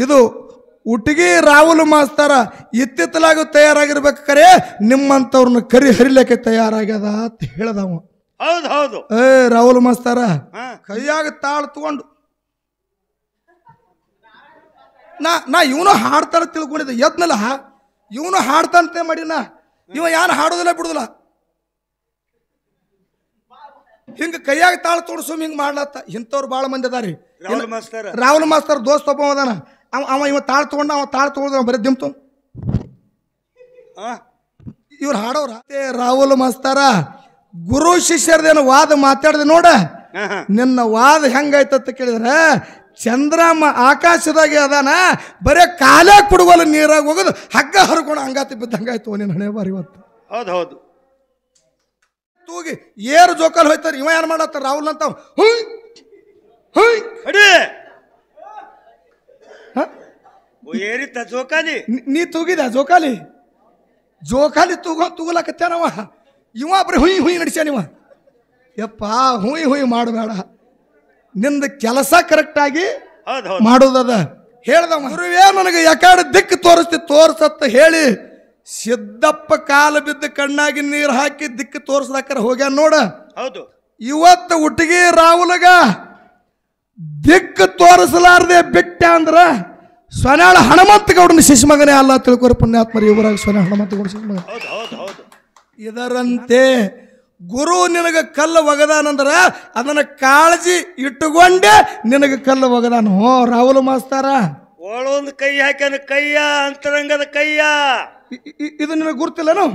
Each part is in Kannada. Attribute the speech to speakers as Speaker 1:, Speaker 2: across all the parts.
Speaker 1: ಇದು ಉಟ್ಗಿ ರಾಹುಲ್ ಮಾಸ್ತರ ಇತ್ತಿತ್ತಲಾಗೂ ತಯಾರಾಗಿರ್ಬೇಕು ಕರೆ ನಿಮ್ಮಂತವ್ರನ್ನ ಕರಿ ಹರಿಲಿಕ್ಕೆ ತಯಾರಾಗ್ಯದ ಅಂತ ಹೇಳ್ದವ.
Speaker 2: ಹೌದು ಹೌದು.
Speaker 1: ರಾಹುಲ್ ಮಾಸ್ತರ ಕೈಯಾಗ ತಾಳು ತಗೊಂಡು ನಾ ಇವನು ಹಾಡ್ತಾನ ತಿಳ್ಕೊಂಡಿದ್ದೆ. ಎದ್ನಲ್ಲ ಇವನು ಹಾಡ್ತಾನಂತೆ ಮಾಡಿನ ಇವ ಯಾರು ಹಾಡೋದಿಲ್ಲ ಬಿಡುದಿಲ್ಲ. ಹಿಂಗ ಕೈಯಾಗ ತಾಳು ತೋಡ್ಸು ಹಿಂಗ್ ಮಾಡ್ಲತ್ತ. ಇಂಥವ್ರು ಬಾಳ ಮಂದಿ ಅದಾರಿ. ರಾಹುಲ್ ಮಾಸ್ತರ್ ದೋಸ್ತ ಒಬ್ಬ ಅದಾನ. ಅವ ಇವ ತಾಳು ತಗೊಂಡ ಅವ ತಾಳು ತಗೊಂಡ ಬರೀ ದಿಮ್ತು ಇವ್ರು ಹಾಡೋರ. ರಾಹುಲ್ ಮಾಸ್ತರ ಗುರು ಶಿಷ್ಯರದೇನು ವಾದ ಮಾತಾಡ್ದೆ ನೋಡ. ನಿನ್ನ ವಾದ ಹೆಂಗಾಯ್ತಂತ ಕೇಳಿದ್ರೆ ಚಂದ್ರಮ್ಮ ಆಕಾಶದಾಗೆ ಅದಾನ, ಬರೇ ಕಾಲೇ ಕುಡುವಲ್ಲ ನೀರಾಗ ಹೋಗೋದು ಹಗ್ಗ ಹರ್ಕೊಂಡು ಹಂಗಾತಿ ಬಿದ್ದಂಗಾಯ್ತು ನಿನ್ನ ಹಣೆ ಬಾರಿ ಇವತ್ತು.
Speaker 2: ಹೌದು ಹೌದು.
Speaker 1: ತೂಗಿ ಏರು ಜೋಕಾಲಿ ಹೋಯ್ತಾರ. ಇವ ಏನ್ ಮಾಡತ್ತ ರಾಹುಲ್ ಅಂತ
Speaker 2: ಜೋಕಾಲಿ
Speaker 1: ನೀ ತೂಗಿದ ಜೋಕಾಲಿ ಜೋಕಾಲಿ ತೂಗಲಕತ್ತಾನವ. ಇವ ಬರೀ ಹುಯ್ ಹುಯ್ ನಡಿಸ್ಯಾನಿವ. ಯಪ್ಪ ಹುಯ್ ಮಾಡಬೇಡ, ನಿಂದ ಕೆಲಸ ಕರೆಕ್ಟ್ ಆಗಿ ಮಾಡೋದದ ಹೇಳ್ದವ. ಗುರುವೇ ನನಗೆ ಯಾಕಾಡ ದಿಕ್ಕು ತೋರಿಸತ್ತ ಹೇಳಿ ಸಿದ್ದಪ್ಪ ಕಾಲ ಬಿದ್ದ ಕಣ್ಣಾಗಿ ನೀರು ಹಾಕಿ ದಿಕ್ಕು ತೋರಿಸ್ದಾಕರ ಹೋಗ್ಯಾನ ನೋಡ.
Speaker 2: ಹೌದು.
Speaker 1: ಇವತ್ತು ಉಟ್ಗಿ ರಾಹುಲಗ ದಿಕ್ಕು ತೋರಿಸಲಾರದೆ ಬಿಟ್ಟ ಅಂದ್ರ ಸ್ವನಾಳ ಹನುಮಂತ ಗೌಡನ ಶಿಶುಮಗನೇ ಅಲ್ಲ ತಿಳ್ಕೊರ ಪುಣ್ಯಾತ್ಮರಿ. ಇವರಾಗ ಸ್ವನ ಹನುಮಂತ ಗೌಡ ಶಿಶುಮಗ. ಇದರಂತೆ ಗುರು ನಿನಗ ಕಲ್ಲು ಒಗದಾನಂದ್ರ ಅದನ್ನ ಕಾಳಜಿ ಇಟ್ಟುಕೊಂಡೆ ನಿನಗ ಕಲ್ಲು ಒಗದಾನ. ರಾಹುಲ್ ಮಾಸ್ತಾರ
Speaker 2: ಒಳೊಂದು ಕೈ ಹಾಕ್ಯಾನ ಕೈಯ ಅಂತರಂಗದ ಕೈಯ.
Speaker 1: ಇದು ನಿನಗೆ ಗುರ್ತಿಲ್ಲನು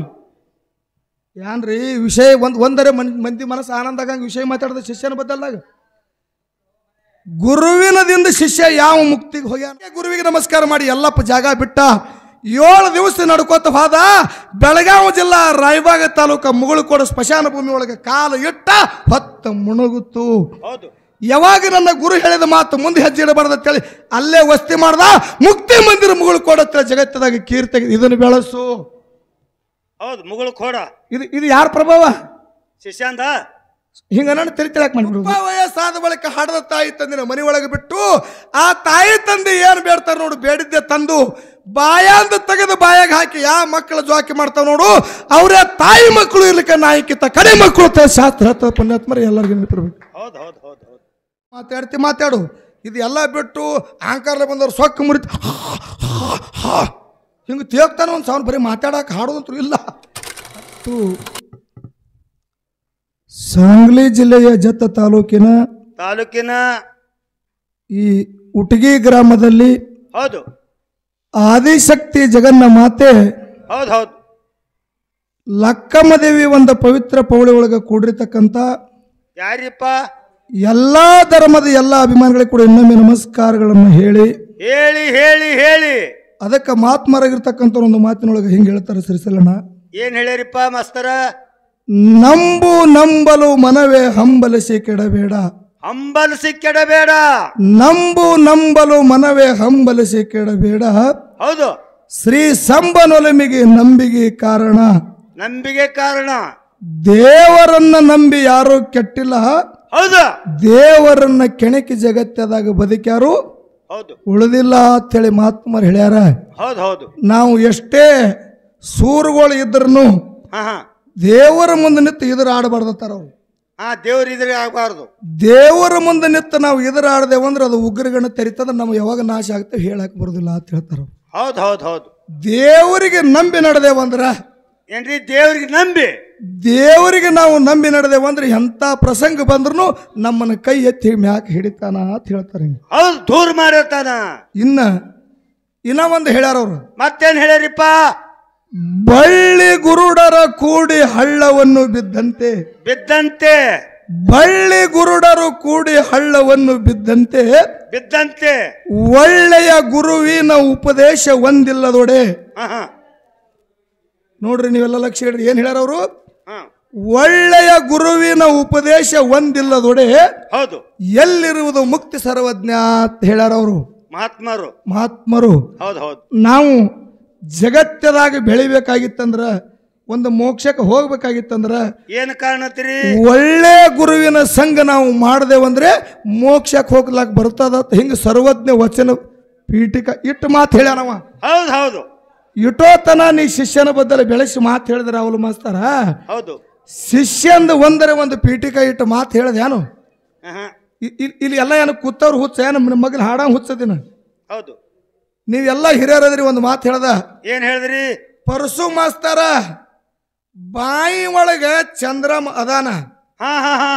Speaker 1: ಏನ್ರಿ ವಿಷಯ? ಒಂದರೆ ಮಂದಿ ಮನಸ್ಸು ಆನಂದ ಆಗಂಗ ವಿಷಯ ಮಾತಾಡಿದ ಶಿಷ್ಯನ ಬದಲಾಗ ಗುರುವಿನದಿಂದ ಶಿಷ್ಯ ಯಾವ ಮುಕ್ತಿಗೆ ಹೋಗ್ಯಾನ? ಗುರುವಿಗೆ ನಮಸ್ಕಾರ ಮಾಡಿ ಎಲ್ಲಪ್ಪ ಜಾಗ ಬಿಟ್ಟ 7 ದಿವಸ ನಡ್ಕೋತ ಹೋದ. ಬೆಳಗಾವಿ ಜಿಲ್ಲಾ ರಾಯಬಾಗ ತಾಲೂಕ ಮುಗುಳುಕೋಡ ಸ್ಮಶಾನ ಭೂಮಿ ಒಳಗೆ ಕಾಲು ಇಟ್ಟ ಹೊತ್ತ ಮುಣುಗುತ್ತು. ಯಾವಾಗ ನನ್ನ ಗುರು ಹೇಳಿದ ಮಾತು ಮುಂದೆ ಹೆಜ್ಜೆ ಇಡಬಾರ್ದು ಅಂತೇಳಿ ಅಲ್ಲೇ ವಸ್ತಿ ಮಾಡ್ದ. ಮುಕ್ತಿ ಮಂದಿರ ಮುಗುಳುಕೋಡ ಜಗತ್ತದಾಗ ಕೀರ್ತಿ ಇದನ್ನು ಬೆಳೆಸು.
Speaker 2: ಹೌದು ಮುಗುಳುಕೋಡ.
Speaker 1: ಇದು ಯಾರ ಪ್ರಭಾವ?
Speaker 2: ಶಿಷ್ಯಾಂದ
Speaker 1: ಹಿಂಗ ನಾನು ತಿಳಿಯಾಕ ಮಾಡ್ಬಿಡು. ವಯಸ್ಸಾದ ಬಳಿಕ ಹಾಡದ ತಾಯಿ ತಂದಿನ ಮನೆ ಒಳಗೆ ಬಿಟ್ಟು ಆ ತಾಯಿ ತಂದೆ ಏನು ಬೇಡ್ತಾರ ನೋಡು, ಬೇಡಿದ್ದೆ ತಂದು ಬಾಯಾಂದ ತೆಗೆದು ಬಾಯಾಗ ಹಾಕಿ ಯಾವ ಮಕ್ಕಳ ಜೋಕಿ ಮಾಡ್ತಾವ ನೋಡು, ಅವರೇ ತಾಯಿ ಮಕ್ಕಳು ಇರ್ಲಿಕ್ಕೆ ನಾಯಕಿತ್ತ ಕಡೆ ಮಕ್ಕಳು ಶಾಸ್ತ್ರ ಹೇಳ್ತಾರೆ. ಪುಣ್ಯಾತ್ಮರಿ ಎಲ್ಲರಿಗೂ ನೆನಪಿರ್ಬೇಕು. ಮಾತಾಡು. ಇದು ಎಲ್ಲ ಬಿಟ್ಟು ಅಹಂಕಾರ ಬಂದವ್ರು ಸೊಕ್ಕ ಮುರಿತ ಹಿಂಗೆ ತೇಗ್ತಾನೆ ಒಂದು ಸಾವಿರ ಬರೀ ಮಾತಾಡಕ್ಕೆ ಹಾಡೋದಂತೂ ಇಲ್ಲ. ಸಾಂಗ್ಲಿ ಜಿಲ್ಲೆಯ ಜತ್ತ ತಾಲೂಕಿನ ಈ ಉಟಗಿ ಗ್ರಾಮದಲ್ಲಿ
Speaker 2: ಹೌದು
Speaker 1: ಆದಿಶಕ್ತಿ ಜಗನ್ನ ಮಾತೆ
Speaker 2: ಹೌದು
Speaker 1: ಲಕ್ಕಮ್ಮ ದೇವಿ ಒಂದು ಪವಿತ್ರ ಪೌಳಿ ಒಳಗೆ ಕೂಡಿರ್ತಕ್ಕಂಥ
Speaker 2: ಯಾರಿಪ್ಪ
Speaker 1: ಎಲ್ಲಾ ಧರ್ಮದ ಎಲ್ಲ ಅಭಿಮಾನಿಗಳಿಗೆ ಕೂಡ ಇನ್ನೊಮ್ಮೆ ನಮಸ್ಕಾರಗಳನ್ನು ಹೇಳಿ
Speaker 2: ಹೇಳಿ ಹೇಳಿ ಹೇಳಿ
Speaker 1: ಅದಕ್ಕೆ ಮಾತ್ಮರಾಗಿರ್ತಕ್ಕಂಥ ಒಂದು ಮಾತಿನೊಳಗೆ ಹಿಂಗೆ ಹೇಳ್ತಾರೆ ಶ್ರೀಸಲಣ್ಣ.
Speaker 2: ಏನ್ ಹೇಳ್ಯಾರಿಪ್ಪ ಮಾಸ್ತರ?
Speaker 1: ನಂಬಲು ಮನವೇ ಹಂಬಲಿಸಿ ಕೆಡಬೇಡ. ನಂಬಲು ಮನವೇ ಹಂಬಲಿಸಿ ಕೆಡಬೇಡ.
Speaker 2: ಹೌದು.
Speaker 1: ಶ್ರೀ ಸಂಬನೊಲಮಿಗೆ ನಂಬಿಗೆ ಕಾರಣ. ದೇವರನ್ನ ನಂಬಿ ಯಾರು ಕೆಟ್ಟಿಲ್ಲ.
Speaker 2: ಹೌದು.
Speaker 1: ದೇವರನ್ನ ಕೆಣಕಿ ಜಗತ್ತದಾಗ ಬದುಕ್ಯಾರು ಉಳಿದಿಲ್ಲ ಅಂತೇಳಿ ಮಹಾತ್ಮರು ಹೇಳ್ಯಾರ.
Speaker 2: ಹೌದು.
Speaker 1: ನಾವು ಎಷ್ಟೇ ಸೂರುಗಳು ಇದ್ರೂ ದೇವರ ಮುಂದೆ ನಿಂತು ಇದ್ರ ಆಡಬಾರ್ದತ್ತಾರ ಅವ್ರು.
Speaker 2: ದೇವ್ರ ಇದ್ರೆ ಆಗಬಾರ್ದು.
Speaker 1: ದೇವರ ಮುಂದೆ ನಿಂತು ನಾವು ಇದ್ರ ಆಡದೇವಂದ್ರೆ ಅದು ಉಗ್ರಗಣ ತೆರಿತದ, ನಾವು ಯಾವಾಗ ನಾಶ ಆಗ್ತೇವೆ ಹೇಳಕ್ ಬರೋದಿಲ್ಲ ಅಂತ ಹೇಳ್ತಾರ.
Speaker 2: ಹೌದು.
Speaker 1: ದೇವರಿಗೆ ನಂಬಿ ನಡೆದೇವಂದ್ರ
Speaker 2: ಏನ್ರಿ? ದೇವರಿಗೆ
Speaker 1: ನಾವು ನಂಬಿ ನಡೆದೇವಂದ್ರೆ ಎಂತ ಪ್ರಸಂಗ ಬಂದ್ರು ನಮ್ಮನ್ನ ಕೈ ಎತ್ತಿ ಮ್ಯಾಕ್ ಹಿಡಿತಾನ ಅಂತ ಹೇಳ್ತಾರೆ.
Speaker 2: ಹೌದು, ದೂರ ಮಾಡಿರ್ತಾನ.
Speaker 1: ಇನ್ನ ಒಂದು ಹೇಳ್ಯಾರ ಅವ್ರು.
Speaker 2: ಮತ್ತೇನ್ ಹೇಳ್ಯಾರಿಪ್ಪ?
Speaker 1: ಬಳ್ಳಿ ಗುರುಡರ ಕೂಡಿ ಹಳ್ಳವನ್ನು ಬಿದ್ದಂತೆ. ಬಳ್ಳಿ ಗುರುಡರು ಕೂಡಿ ಹಳ್ಳವನ್ನು ಬಿದ್ದಂತೆ ಒಳ್ಳೆಯ ಗುರುವಿನ ಉಪದೇಶ ಒಂದಿಲ್ಲದೊಡೆ. ನೋಡ್ರಿ ನೀವೆಲ್ಲ ಲಕ್ಷ್ಯ ಇಡ್ರಿ ಏನ್ ಹೇಳ್ಯಾರ ಅವರು? ಒಳ್ಳೆಯ ಗುರುವಿನ ಉಪದೇಶ ಒಂದಿಲ್ಲದೊಡೆ
Speaker 2: ಹೌದು
Speaker 1: ಎಲ್ಲಿರುವುದು ಮುಕ್ತಿ ಸರ್ವಜ್ಞ ಅಂತ ಹೇಳ್ಯಾರ ಅವರು ಮಹಾತ್ಮರು. ನಾವು ಜಗತ್ತದಾಗ ಬೆಳಿಬೇಕಾಗಿತ್ತಂದ್ರ, ಒಂದು ಮೋಕ್ಷಕ್ಕೆ ಹೋಗ್ಬೇಕಾಗಿತ್ತಂದ್ರ
Speaker 2: ಏನು ಕಾರಣತ್ರಿ?
Speaker 1: ಒಳ್ಳೆ ಗುರುವಿನ ಸಂಘ ನಾವು ಮಾಡದೇವಂದ್ರೆ ಮೋಕ್ಷಕ್ಕೆ ಹೋಗ್ಲಾಕ್ ಬರ್ತದ. ಹಿಂಗ ಸರ್ವಜ್ಞ ವಚನ ಪೀಠಿಕ ಇಟ್ಟು ಮಾತು ಹೇಳ್ಯಾನವ.
Speaker 2: ಹೌದು ಹೌದು
Speaker 1: ಇಟೋತನ ನೀ ಶಿಷ್ಯನ ಬದಲು ಬೆಳೆಸಿ ಮಾತು ಹೇಳಿದ್ರೆ ಅವಳು ಮಾಸ್ತರ
Speaker 2: ಹೌದು.
Speaker 1: ಶಿಷ್ಯಂದು ಒಂದರೆ ಒಂದು ಪೀಠಿಕ ಇಟ್ಟು ಮಾತು ಹೇಳ್ದೇನು? ಇಲ್ಲಿ ಎಲ್ಲ ಏನು ಕೂತವ್ರು ಹುಚ್ಚ ಏನು ನಿಮ್ಮ ಮಗನ ಹಾಡಂಗ್ ಹುಚ್ಚದಿನ?
Speaker 2: ಹೌದು.
Speaker 1: ನೀವೆಲ್ಲ ಹಿರಿಯರದ್ರಿ ಒಂದು ಮಾತು ಹೇಳ್ದ.
Speaker 2: ಏನ್ ಹೇಳಿದ್ರಿ?
Speaker 1: ಪರಸು ಮಾಸ್ತರ ಬಾಯಿ ಒಳಗ ಚಂದ್ರಮ ಅದಾನ.
Speaker 2: ಹಾ ಹಾ ಹಾ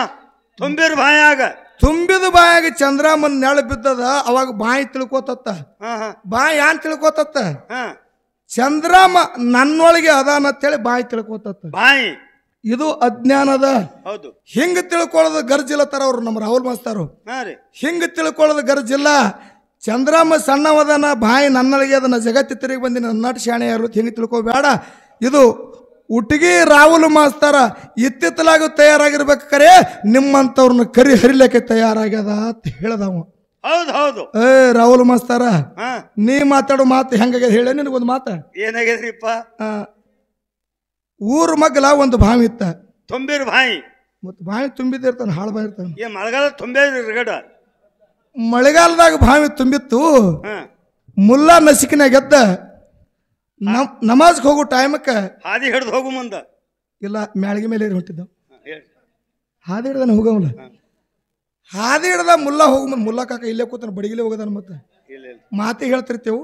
Speaker 2: ತುಂಬಿರ್ ಬಾಯಾಗ
Speaker 1: ತುಂಬಿದ ಬಾಯಾಗ ಚಂದ್ರಮನ್ ನೆಳ ಬಿದ್ದದ. ಅವಾಗ ಬಾಯಿ ತಿಳ್ಕೋತತ್ತ. ಬಾಯಿ ಯಾನ್ ತಿಳ್ಕೋತತ್ತ? ಚಂದ್ರಮ ನನ್ನೊಳಗೆ ಅದಾನ ಅಂತೇಳಿ ಬಾಯಿ ತಿಳ್ಕೋತತ್ತ.
Speaker 2: ಬಾಯಿ
Speaker 1: ಇದು ಅಜ್ಞಾನದ.
Speaker 2: ಹೌದು. ಹಿಂಗ
Speaker 1: ತಿಳ್ಕೊಳ್ಳೋದು ಗರ್ಜಿಲ್ಲತ್ತಾರ ಅವ್ರು ನಮ್ಮ ರಾಹುಲ್ ಮಾಸ್ತರು. ಹಿಂಗ ತಿಳ್ಕೊಳ್ಳೋದು ಗರ್ಜಿಲ್ಲ. ಚಂದ್ರಮ ಸಣ್ಣವದನ ಬಾಯಿ ನನ್ನೊಳಗೆ ಅದನ್ನ ಜಗತ್ತಿ ತಿರುಗಿ ಬಂದಿ ನನ್ನಟ ಶಾಣೆ ಯಾರು ಹಿಂಗೆ ತಿಳ್ಕೋಬೇಡ. ಇದು ಉಟ್ಗಿ ರಾಹುಲ್ ಮಾಸ್ತರ ಇತ್ತಿತ್ತಲಾಗ ತಯಾರಾಗಿರ್ಬೇಕು. ಕರೆ ನಿಮ್ಮಂತವ್ರನ್ನ ಕರಿ ಹರಿಲಿಕ್ಕೆ ತಯಾರಾಗ್ಯದ ಅಂತ ಹೇಳ್ದವ.
Speaker 2: ಹೌದು ಹೌದು.
Speaker 1: ರಾಹುಲ್ ಮಾಸ್ತರ ನೀ ಮಾತಾಡೋ ಮಾತು ಹೆಂಗಾಗ್ಯದ ಹೇಳ ನಿನಗೊಂದು ಮಾತ.
Speaker 2: ಏನಾಗ್ಯದ್ರಿಪ್ಪ?
Speaker 1: ಊರ ಮಗ್ಲ ಒಂದು ಬಾವಿ ಇತ್ತ.
Speaker 2: ತುಂಬಿರ್ ಬಾಯಿ.
Speaker 1: ಮತ್ ಬಾವಿ ತುಂಬಿದಿರ್ತಾನ ಹಾಳು ಬಾಯಿ ಇರ್ತಾನ.
Speaker 2: ಮಳೆಗಾಲ ತುಂಬಿದ
Speaker 1: ಮಳೆಗಾಲದಾಗ ಬಾವಿ ತುಂಬಿತ್ತು. ಮುಲ್ಲಾ ನಸಿಕಿನಾಗ ಎದ್ದ ನಮಾಜ್ಗೆ ಹೋಗೋ ಟೈಮಕ್ಕ
Speaker 2: ಹಾದಿ ಹಿಡ್ದು ಹೋಗು ಮುಂದ
Speaker 1: ಇಲ್ಲ ಮ್ಯಾಳಿಗೆ ಮೇಲೆ ಹೊಂಟಿದ್ದ. ಹಾದಿ ಹಿಡ್ದಾನ ಹೋಗವಲ್ಲ. ಹಾದಿ ಹಿಡ್ದ ಮುಲ್ಲಾ ಹೋಗು ಮುಂದೆ. ಮುಲ್ಲಾ ಕಾಕ ಇಲ್ಲೇ ಕೂತಾನ ಬಡಿಗಿಲೆ ಹೋಗದಾನ. ಮತ್ತೆ ಮಾತಿ ಹೇಳ್ತಿರ್ತೇವು.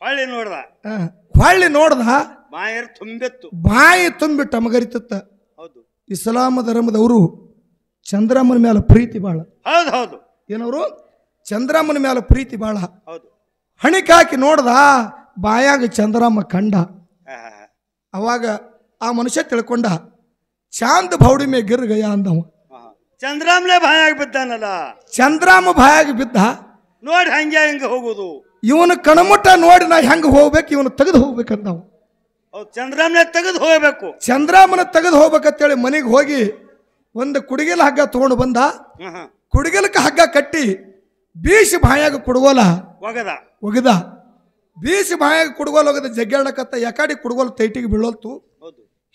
Speaker 1: ಹೊಳ್ಳಿ ನೋಡ್ದ
Speaker 2: ತುಂಬಿತ್ತು.
Speaker 1: ಬಾಯಿ ತುಂಬಿ ಟಮಗರಿತತ್ತ. ಇಸ್ಲಾಂ ಧರ್ಮದವರು ಚಂದ್ರಮ್ಮನ ಮೇಲೆ ಪ್ರೀತಿ ಬಾಳ.
Speaker 2: ಹೌದು ಹೌದು.
Speaker 1: ಏನವರು ಚಂದ್ರಮ್ಮನ ಮೇಲೆ ಪ್ರೀತಿ ಬಾಳ.
Speaker 2: ಹೌದು.
Speaker 1: ಹಣಿಕಾಕಿ ನೋಡ್ದ ಬಾಯಾಗ ಚಂದ್ರಮ್ಮ ಕಂಡ. ಅವಾಗ ಆ ಮನುಷ್ಯ ತಿಳ್ಕೊಂಡ ಚಾಂದ್ ಭೌಡಿ ಮೇ ಗಿರ್ ಗಯ ಅಂದವ.
Speaker 2: ಚಂದ್ರಾಮ್ಲೆ ಬಾಯಾಗಿ ಬಿದ್ದಾನಲ್ಲ.
Speaker 1: ಚಂದ್ರಾಮ ಬಾಯಾಗಿ ಬಿದ್ದ.
Speaker 2: ನೋಡಿ ಹಂಗೆ ಹಿಂಗ ಹೋಗುದು.
Speaker 1: ಇವನು ಕಣಮುಟ್ಟ ನೋಡಿ ನಾ ಹೆಂಗ ಹೋಗ್ಬೇಕು, ಇವನು ತೆಗೆದು ಹೋಗ್ಬೇಕಂದವ.
Speaker 2: ಚಂದ್ರಾಮ್ನೆ ತೆಗೆದು ಹೋಗ್ಬೇಕು.
Speaker 1: ಚಂದ್ರಾಮನ ತೆಗೆದು ಹೋಗ್ಬೇಕಂತೇಳಿ ಮನೆಗೆ ಹೋಗಿ ಒಂದು ಕುಡಿಗೆಲ ಹಗ್ಗ ತಗೊಂಡು ಬಂದ. ಕುಡಿಗೆಲಕ್ಕೆ ಹಗ್ಗ ಕಟ್ಟಿ ಬೀಸಿ ಬಾಯಾಗ ಕುಡ್ಗೋಲ ಒಗದ. ಬೀಸಿ ಬಾಯಾಗ ಕುಡ್ಗೋಲ್ ಒಗದ ಜಗ್ಗಾಡಕತ್ತ. ಯಾಕಾಡಿ ಕುಡ್ಗೋಲ್ ತೈಟಿಗೆ ಬೀಳೋಲ್ತು.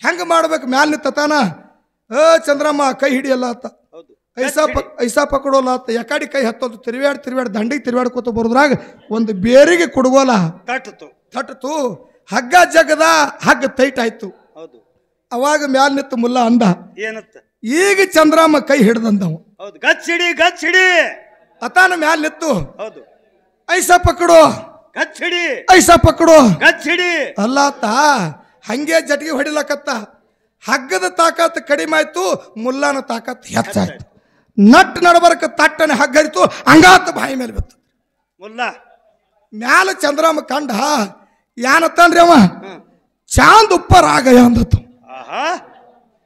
Speaker 1: ಹೆಂಗ ಮಾಡ್ಬೇಕು? ಮ್ಯಾಲ ನಿತ್ತಾನ. ಚಂದ್ರಮ್ಮ ಕೈ ಹಿಡಿಯಲ್ಲ ಆತ. ಐಸಾ ಪಕಡೋಲ್ಲ ಆತ. ಯಾಕಾಡಿ ಕೈ ಹತ್ತೋದು. ತಿರುವಾಡಿ ದಂಡಿಗೆ ತಿರುವಾಡ್ಕೋತ ಬರೋದ್ರಾಗ ಒಂದು ಬೇರಿಗೆ ಕುಡ್ಗೋಲ ತಟ್ಟತು. ಹಗ್ಗ ಜಗದ ಹಗ್ಗ ಟೈಟ್ ಆಯ್ತು. ಅವಾಗ ಮ್ಯಾಲ ನಿತ್ತು ಮುಲ್ಲಾ ಅಂದ
Speaker 2: ಏನತ್ತ?
Speaker 1: ಈಗ ಚಂದ್ರಮ್ಮ ಕೈ ಹಿಡ್ದಂದವ.
Speaker 2: ಗಚ್ಚಿಡಿ
Speaker 1: ಅತಾನ ಮ್ಯಾಲ ನಿತ್ತು. ಐಸಾ ಪಕಡೋ
Speaker 2: ಗಚ್ಚಿಡಿ.
Speaker 1: ಐಸಾ ಪಕಡೋ
Speaker 2: ಗಚ್ಚಿಡಿ
Speaker 1: ಅಲ್ಲಾತ. ಹಂಗೆ ಜಟ್ಗೆ ಹೊಡಿಲಕತ್ತ. ಹಗ್ಗದ ತಾಕತ್ ಕಡಿಮೆ ಆಯ್ತು, ಮುಲ್ಲಾನ ತಾಕತ್ ಹೆಚ್ಚಾಯ್ತು. ನಟ್ ನಡಬರ್ಕ ತಟ್ಟನೆ ಹಗ್ಗ ಹರಿತು. ಹಂಗಾತ ಬಾಯಿ ಮೇಲೆ ಬಿತ್ತು.
Speaker 2: ಮುಲ್ಲಾ
Speaker 1: ಮ್ಯಾಲ ಚಂದ್ರಮ್ಮ ಕಂಡ ಏನತ್ತನ್ರಿ ಅವ? ಚಾಂದ್ ಉಪ್ಪರ್ ಆಗಯ ಅಂದತ್ತು.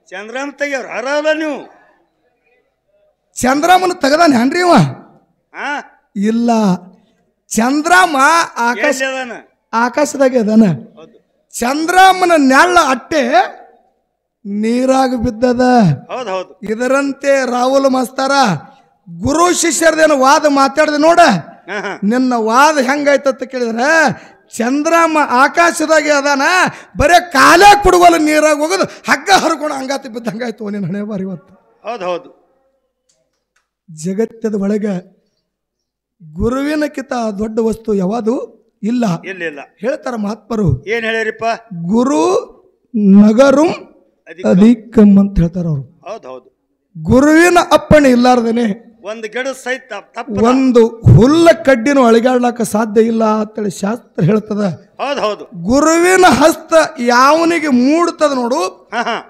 Speaker 2: ಚಂದ್ರಮ್ಮ ತೆಗಿಯವ್ರ ಅರಲ್ಲ ನೀವು.
Speaker 1: ಚಂದ್ರಮ್ಮನ ತೆಗದಾನೇನ್ರಿ ಅವ? ಇಲ್ಲ, ಚಂದ್ರಮ್ಮ ಆಕಾಶದಾಗ ಅದಾನ. ಚಂದ್ರಮ್ಮನ ನೆಳ್ಳ ಅಟ್ಟೆ ನೀರಾಗ ಬಿದ್ದದ. ಇದರಂತೆ ರಾಹುಲ್ ಮಾಸ್ತರ ಗುರು ಶಿಷ್ಯರದೇನು ವಾದ ಮಾತಾಡ್ದೆ ನೋಡ. ನಿನ್ನ ವಾದ ಹೆಂಗಾಯ್ತಂತ ಕೇಳಿದ್ರೆ ಚಂದ್ರಮ್ಮ ಆಕಾಶದಾಗೆ ಅದಾನ, ಬರೇ ಕಾಲೇ ಕುಡುಗೋಲು ನೀರಾಗ ಹೋಗೋದು ಹಗ್ಗ ಹರ್ಕೊಂಡು ಹಂಗಾತಿ ಬಿದ್ದಂಗಾಯ್ತು ನಿನ್ನ ಹಣೆ ಬಾರಿ. ಇವತ್ತು
Speaker 2: ಹೌದು.
Speaker 1: ಜಗತ್ತದ ಒಳಗ ಗುರುವಿನಕ್ಕಿಂತ ದೊಡ್ಡ ವಸ್ತು ಯಾವುದು ಇಲ್ಲ. ಹೇಳ್ತಾರ ಮಹಾತ್ಮರು.
Speaker 2: ಏನ್ ಹೇಳಿರಿಪ್ಪ?
Speaker 1: ಗುರು ನಗರು ಅಧಿಕಂ ಅಂತ ಹೇಳ್ತಾರ ಅವರು.
Speaker 2: ಹೌದು.
Speaker 1: ಗುರುವಿನ ಅಪ್ಪಣೆ ಇಲ್ಲಾರ್ದೇನೆ
Speaker 2: ಒಂದು ಗಿಡ ಸಹಿತ
Speaker 1: ಒಂದು ಹುಲ್ಲ ಕಡ್ಡಿನೂ ಅಳಿಗಾಡ್ಲಾಕ ಸಾಧ್ಯ ಇಲ್ಲ ಅಂತೇಳಿ ಶಾಸ್ತ್ರ ಹೇಳ್ತದ.
Speaker 2: ಹೌದು.
Speaker 1: ಗುರುವಿನ ಹಸ್ತ ಯಾವನಿಗೆ ಮೂಡ್ತದ ನೋಡು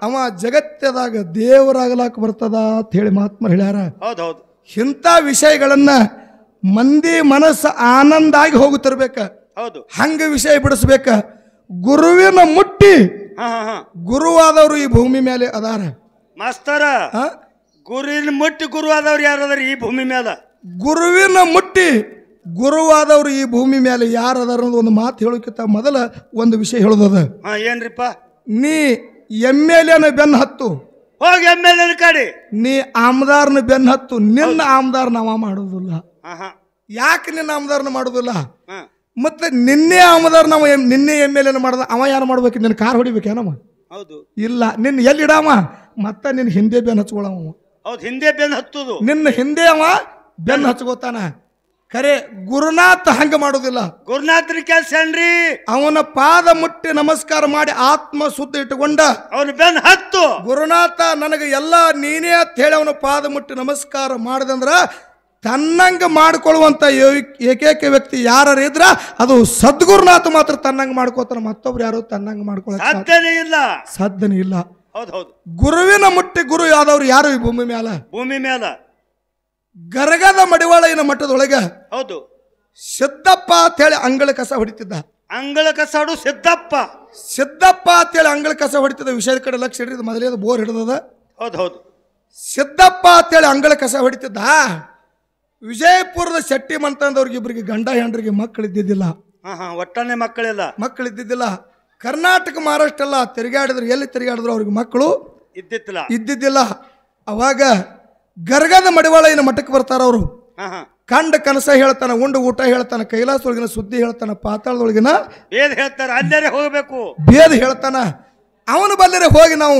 Speaker 1: ಅವ ಜಗತ್ತದಾಗ ದೇವರಾಗಲಾಕ ಬರ್ತದ ಅಂತ ಹೇಳಿ ಮಹಾತ್ಮರು ಹೇಳ್ಯಾರ.
Speaker 2: ಹೌದು.
Speaker 1: ಇಂಥ ವಿಷಯಗಳನ್ನ ಮಂದಿ ಮನಸ್ಸು ಆನಂದ ಆಗಿ ಹೋಗುತ್ತಿರ್ಬೇಕ.
Speaker 2: ಹೌದು.
Speaker 1: ಹಂಗ ವಿಷಯ ಬಿಡಿಸ್ಬೇಕ. ಗುರುವಿನ ಮುಟ್ಟಿ ಗುರುವಾದವರು ಈ ಭೂಮಿ ಮೇಲೆ ಅದಾರ
Speaker 2: ಮಾಸ್ತರ. ಗುರುವಿನ ಮುಟ್ಟಿ ಗುರುವಾದವ್ರು ಯಾರದಾರ ಈ ಭೂಮಿ ಮೇಲೆ?
Speaker 1: ಗುರುವಿನ ಮುಟ್ಟಿ ಗುರುವಾದವ್ರು ಈ ಭೂಮಿ ಮೇಲೆ ಯಾರದಾರ ಅನ್ನೋದು ಒಂದು ಮಾತು ಹೇಳೋಕ್ಕಿಂತ ಮೊದಲ ಒಂದು ವಿಷಯ ಹೇಳೋದದ.
Speaker 2: ಏನ್ರಿಪ್ಪ?
Speaker 1: ನೀ MLAನ ಬೆನ್ನ ಹತ್ತು
Speaker 2: ಹೋಗಿ MLA ಕಾಡಿ. ನೀ
Speaker 1: ಆಮದಾರ್ನ ಬೆನ್ನ ಹತ್ತು. ನಿನ್ನ ಆಮದಾರ್ ನಾವ ಮಾಡೋದಿಲ್ಲ. ಯಾಕೆ ನಿನ್ನ ಆಮದಾರ್ನ ಮಾಡೋದಿಲ್ಲ? ಮತ್ತೆ ನಿನ್ನೆ ಆಮದಾರ್ ನಾವು ನಿನ್ನೆ MLAನ ಮಾಡ್ದ ಅವ ಯಾರು ಮಾಡ್ಬೇಕು? ನಿನ್ನ ಕಾರ್ ಹೊಡಿಬೇಕೇನವ?
Speaker 2: ಹೌದು.
Speaker 1: ಇಲ್ಲ, ನಿನ್ನ ಎಲ್ಲಿ ಇಡಾವ? ಮತ್ತೆ ನಿನ್ನ ಹಿಂದೆ ಬೆನ್ನ ಹಚ್ಕೊಳವ.
Speaker 2: ಹಿಂದೆ ಬೆನ್ನ ಹತ್ತುದು.
Speaker 1: ನಿನ್ನ ಹಿಂದೆ ಅವ ಬೆನ್ನ ಹಚ್ಕೋತಾನ. ಖರೆ ಗುರುನಾಥ ಹಂಗ ಮಾಡೋದಿಲ್ಲ.
Speaker 2: ಗುರುನಾಥನ ಕೆಲಸ ಏನ್ರಿ?
Speaker 1: ಅವನ ಪಾದ ಮುಟ್ಟಿ ನಮಸ್ಕಾರ ಮಾಡಿ ಆತ್ಮ ಶುದ್ಧ ಇಟ್ಟುಕೊಂಡ
Speaker 2: ಅವನು ಬೆನ್ ಹತ್ತು
Speaker 1: ಗುರುನಾಥ ನನಗೆ ಎಲ್ಲ ನೀನೇ ಅಂತ ಹೇಳಿ ಅವನ ಪಾದ ಮುಟ್ಟಿ ನಮಸ್ಕಾರ ಮಾಡಿದಂದ್ರ ತನ್ನಂಗ ಮಾಡಿಕೊಳ್ಳುವಂತ ಏಕೈಕ ವ್ಯಕ್ತಿ ಯಾರು ಇದ್ರ ಅದು ಸದ್ಗುರುನಾಥ ಮಾತ್ರ ತನ್ನಂಗ ಮಾಡ್ಕೋತಾನ. ಮತ್ತೊಬ್ರು ಯಾರು ತನ್ನಂಗ ಮಾಡ್ಕೊಳ್ಳ
Speaker 2: ಸಾಧ್ಯನೇ ಇಲ್ಲ.
Speaker 1: ಸಾಧ್ಯನೇ ಇಲ್ಲ.
Speaker 2: ಹೌದು.
Speaker 1: ಗುರುವಿನ ಮುಟ್ಟಿ ಗುರು ಯಾದವ್ರು ಯಾರು ಈ ಭೂಮಿ ಮ್ಯಾಲ ಗರಗದ ಮಡಿವಾಳಯ್ಯನ ಮಠದೊಳಗ
Speaker 2: ಹೌದು
Speaker 1: ಸಿದ್ದಪ್ಪ ಅಂತ ಹೇಳಿ ಅಂಗಳ ಕಸ ಹೊಡಿತಿದ್ದ.
Speaker 2: ಅಂಗಳ ಕಸಾಡು
Speaker 1: ಸಿದ್ದಪ್ಪ ಅಂತ ಹೇಳಿ ಅಂಗಳ ಕಸ ಹೊಡಿತಿದ್ದ. ವಿಷಯದ ಕಡೆ ಲಕ್ಷ ಹಿಡಿದ ಮೊದಲೇದು ಬೋರ್ ಹಿಡಿದದ.
Speaker 2: ಹೌದು.
Speaker 1: ಸಿದ್ದಪ್ಪ ಅಂತ ಹೇಳಿ ಅಂಗಳ ಕಸ ಹೊಡಿತಿದ್ದ. ವಿಜಯಪುರದ ಶೆಟ್ಟಿ ಮಂತಂದವ್ರಿಗೆ ಇಬ್ಬರಿಗೆ ಗಂಡ ಹೆಂಡ್ರಿಗೆ ಮಕ್ಕಳಿದ್ದಿದ್ದಿಲ್ಲ.
Speaker 2: ಒಟ್ಟನೆ
Speaker 1: ಮಕ್ಕಳಿದ್ದಿದ್ದಿಲ್ಲ. ಕರ್ನಾಟಕ ಮಹಾರಾಷ್ಟ್ರ ಎಲ್ಲ ತಿರುಗಾಡಿದ್ರು. ಎಲ್ಲಿ ತಿರುಗಾಡಿದ್ರು ಅವ್ರಿಗೆ ಮಕ್ಕಳು ಇದ್ದಿದ್ದಿಲ್ಲ. ಅವಾಗ ಗರ್ಗದ ಮಡಿವಾಳಯ್ಯನ ಮಠಕ್ಕೆ ಬರ್ತಾರ ಅವರು. ಕಂಡ ಕನಸ ಹೇಳ್ತಾನ, ಉಂಡು ಊಟ ಹೇಳ್ತಾನ, ಕೈಲಾಸದೊಳಗಿನ ಸುದ್ದಿ ಹೇಳ್ತಾನ, ಪಾತಾಳದೊಳಗಿನ
Speaker 2: ಭೇದ ಹೇಳ್ತಾರ. ಅಲ್ಲೇ ಹೋಗಬೇಕು
Speaker 1: ಭೇದ ಹೇಳ್ತಾನ. ಅವನು ಬಲ್ಲರೆ ಹೋಗಿ ನಾವು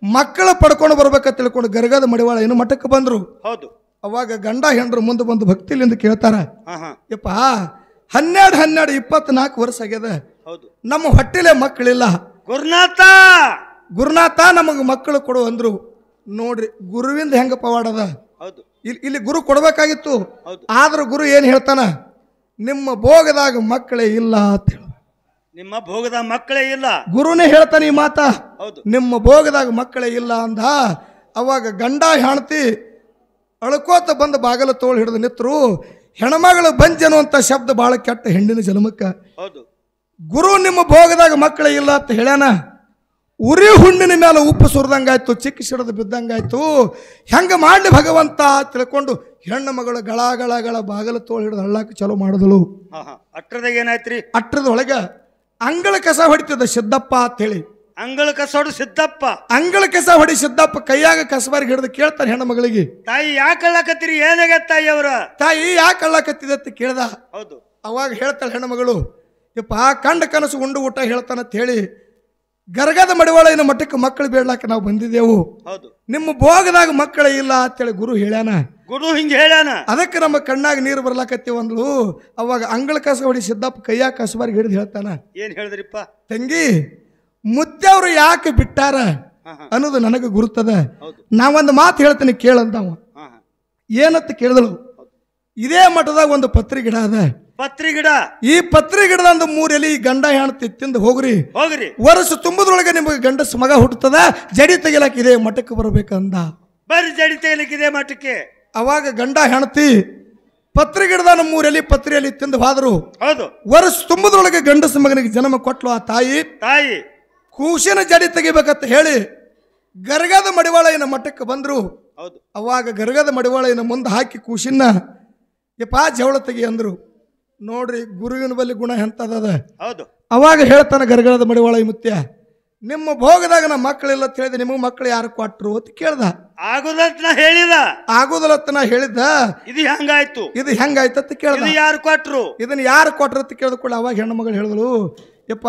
Speaker 1: ಮಕ್ಕಳ ಪಡ್ಕೊಂಡು ಬರ್ಬೇಕಂತ ತಿಳ್ಕೊಂಡು ಗರ್ಗದ ಮಡಿವಾಳಯ್ಯನ ಮಠಕ್ಕೆ ಬಂದ್ರು.
Speaker 2: ಹೌದು.
Speaker 1: ಅವಾಗ ಗಂಡ ಹೆಂಡ್ರು ಮುಂದೆ ಬಂದು ಭಕ್ತಿಲಿಂದ ಕೇಳ್ತಾರ, ಯಪ್ಪ 12 24 ವರ್ಷ ಆಗ್ಯದ, ನಮ್ಮ ಹೊಟ್ಟಿಲೆ ಮಕ್ಕಳಿಲ್ಲ, ಗುರುನಾಥ ನಮಗ ಮಕ್ಕಳು ಕೊಡು ಅಂದ್ರು. ನೋಡ್ರಿ ಗುರುವಿಂದ ಹೆಂಗ ಪವಾಡದ. ಇಲ್ಲಿ ಗುರು ಕೊಡ್ಬೇಕಾಗಿತ್ತು. ಆದ್ರ ಗುರು ಏನ್ ಹೇಳ್ತಾನ, ನಿಮ್ಮ ಭೋಗದಾಗ ಮಕ್ಕಳೇ ಇಲ್ಲ ಅಂತ ಹೇಳ.
Speaker 2: ನಿಮ್ಮ ಭೋಗದಾಗ ಮಕ್ಕಳೇ ಇಲ್ಲ.
Speaker 1: ಗುರುನೇ ಹೇಳ್ತಾನೆ ಈ ಮಾತ, ನಿಮ್ಮ ಭೋಗದಾಗ ಮಕ್ಕಳೇ ಇಲ್ಲ ಅಂದ. ಅವಾಗ ಗಂಡ ಹೆಣ್ತಿ ಅಳ್ಕೋತ ಬಂದು ಬಾಗಲ ತೋಳು ಹಿಡಿದು ನಿತ್ರು. ಹೆಣ್ಮಗಳು ಬಂಜನು ಅಂತ ಶಬ್ದ ಬಹಳ ಕೆಟ್ಟ ಹೆಣ್ಣಿನ ಜನ್ಮಕ್ಕ. ಗುರು ನಿಮ್ಮ ಭೋಗದಾಗ ಮಕ್ಕಳೇ ಇಲ್ಲ ಅಂತ ಹೇಳ್ಯಾನ. ಉರಿ ಹುಣ್ಣಿನ ಮೇಲೆ ಉಪ್ಪು ಸುರಿದಂಗಾಯ್ತು, ಚಿಕ್ಕ ಸಿಡದು ಬಿದ್ದಂಗಾಯ್ತು. ಹೆಂಗ ಮಾಡ್ಲಿ ಭಗವಂತ ತಿಳ್ಕೊಂಡು ಹೆಣ್ಣು ಮಗಳು ಗಳ ಬಾಗಲ ತೋಳು ಹಿಡಿದು ಹಳ್ಳಾಕ ಚಲೋ ಮಾಡಿದಳು.
Speaker 2: ಅಟ್ರದಾಗ ಏನಾಯ್ತ್ರಿ?
Speaker 1: ಅಟ್ರದೊಳಗ ಅಂಗಳ ಕಸ ಹೊಡಿತಿದ್ದ ಸಿದ್ದಪ್ಪ ಅಂತ ಹೇಳಿ.
Speaker 2: ಅಂಗಳ ಕಸ ಹೊಡಿ ಸಿದ್ದಪ್ಪ.
Speaker 1: ಅಂಗಳ ಕಸ ಹೊಡಿ ಸಿದ್ದಪ್ಪ ಕೈಯಾಗ ಕಸಬಾರಿಗೆ ಹಿಡಿದು ಕೇಳ್ತಾನೆ ಹೆಣ್ಣು ಮಗಳಿಗೆ,
Speaker 2: ತಾಯಿ ಯಾಕೆ ಅಳ್ಳಾಕತ್ತೀರಿ? ಏನಾಗ ತಾಯಿ ಅವರ
Speaker 1: ತಾಯಿ ಯಾಕೆ ಅಳ್ಳಾಕತ್ತಿದೆ ಅಂತ ಕೇಳ್ದ.
Speaker 2: ಹೌದು.
Speaker 1: ಅವಾಗ ಹೇಳ್ತಾಳೆ ಹೆಣ್ಣು ಮಗಳು, ಯಪ್ಪ ಕಂಡ ಕನಸು ಉಂಡು ಊಟ ಹೇಳ್ತಾನಂತ ಹೇಳಿ ಗರ್ಗದ ಮಡಿವಾಳಯ್ಯನ ಮಠಕ್ಕೆ ಮಕ್ಕಳು ಬೇಡ್ಲಾಕ ನಾವು ಬಂದಿದ್ದೆವು. ನಿಮ್ಮ ಭೋಗದಾಗ ಮಕ್ಕಳೇ ಇಲ್ಲ ಅಂತೇಳಿ ಗುರು ಹೇಳ್ಯಾನ.
Speaker 2: ಗುರು ಹಿಂಗೆ ಹೇಳ್ಯಾನ.
Speaker 1: ಅದಕ್ಕೆ ನಮ್ಮ ಕಣ್ಣಾಗ ನೀರು ಬರ್ಲಾಕತ್ತೀವಿ ಅಂದ್ಲು. ಅವಾಗ ಅಂಗಳ ಕಸ ಹೊಡಿ ಸಿದ್ದಪ್ಪ ಕೈಯಾಗ ಕಸಬಾರಿಗೆ ಹಿಡಿದು ಹೇಳ್ತಾನ,
Speaker 2: ಏನ್ ಹೇಳಿದ್ರಿಪ್ಪ?
Speaker 1: ತಂಗಿ ಮುತ್ತವ್ರು ಯಾಕೆ ಬಿಟ್ಟಾರ ಅನ್ನೋದು ನನಗೆ ಗುರುತದ. ನಾವೊಂದು ಮಾತು ಹೇಳ್ತೀನಿ ಕೇಳಂದವ. ಏನಂತ ಕೇಳಿದಳು, ಇದೇ ಮಠದಾಗ ಒಂದು ಪತ್ರಿ ಗಿಡ ಅದ.
Speaker 2: ಪತ್ರಿ ಗಿಡ? ಈ
Speaker 1: ಪತ್ರಿ ಗಿಡದ ಒಂದು 3 ಎಲಿ ಗಂಡ ಹೆಣ್ತಿ ತಿಂದು ಹೋಗ್ರಿ. ವರ್ಷ ತುಂಬದ್ರೊಳಗೆ ನಿಮಗೆ ಗಂಡಸ ಮಗ ಹುಟ್ಟುತ್ತದ. ಜಡಿ ತೆಗಿಲಾಕ ಇದೇ ಮಠಕ್ಕೆ ಬರ್ಬೇಕಂದ.
Speaker 2: ಬರ್ರಿ ಜಡಿ ತೆಗಿಲಿಕ್ಕೆ ಇದೆ ಮಠಕ್ಕೆ.
Speaker 1: ಅವಾಗ ಗಂಡ ಹೆಣ್ತಿ ಪತ್ರಿ ಗಿಡದ 3 ಎಲಿ ಪತ್ರಿ ಎಲಿ ತಿಂದು ಹೋದ್ರು. ವರ್ಷ ತುಂಬದ್ರೊಳಗೆ ಗಂಡಸ ಮಗನಿಗೆ ಜನ್ಮ ಕೊಟ್ಲು ಆ ತಾಯಿ. ಕೂಸಿನ ಜಡಿ ತೆಗಿಬೇಕಂತ ಹೇಳಿ ಗರ್ಗದ ಮಡಿವಾಳಯ್ಯನ ಮಠಕ್ಕೆ ಬಂದ್ರು. ಅವಾಗ ಗರ್ಗದ ಮಡಿವಾಳಯ್ಯನ ಮುಂದೆ ಹಾಕಿ ಕೂಸಿನ ಯಪ್ಪ ಜವಳ ತೆಗಿ ಅಂದ್ರು. ನೋಡ್ರಿ ಗುರುವಿನ ಬಲ್ಲಿ ಗುಣ ಎಂತದ. ಅವಾಗ ಹೇಳ್ತಾನ ಗರ್ಗದ ಮಡಿವಾಳಯ್ಯ ಮುತ್ಯ, ನಿಮ್ಮ ಭೋಗದಾಗ ನಮ್ಮ ಮಕ್ಕಳಿಲ್ಲ ಅಂತ ಹೇಳಿದೆ, ನಿಮಗೆ ಮಕ್ಕಳು ಯಾರು ಕೊಟ್ರು ಅಂತ ಕೇಳ್ದ.
Speaker 2: ಆಗುದತ್ನ
Speaker 1: ಹೇಳಿದ. ಇದು ಹೆಂಗಾಯ್ತು ಅಂತ ಕೇಳ್ದ. ಇದನ್ನ ಯಾರು ಕೊಟ್ರು ಅಂತ ಕೇಳ್ದ ಕೂಡ ಅವಾಗ ಹೆಣ್ಣು ಮಗಳು ಹೇಳಿದಳು, ಯಪ್ಪ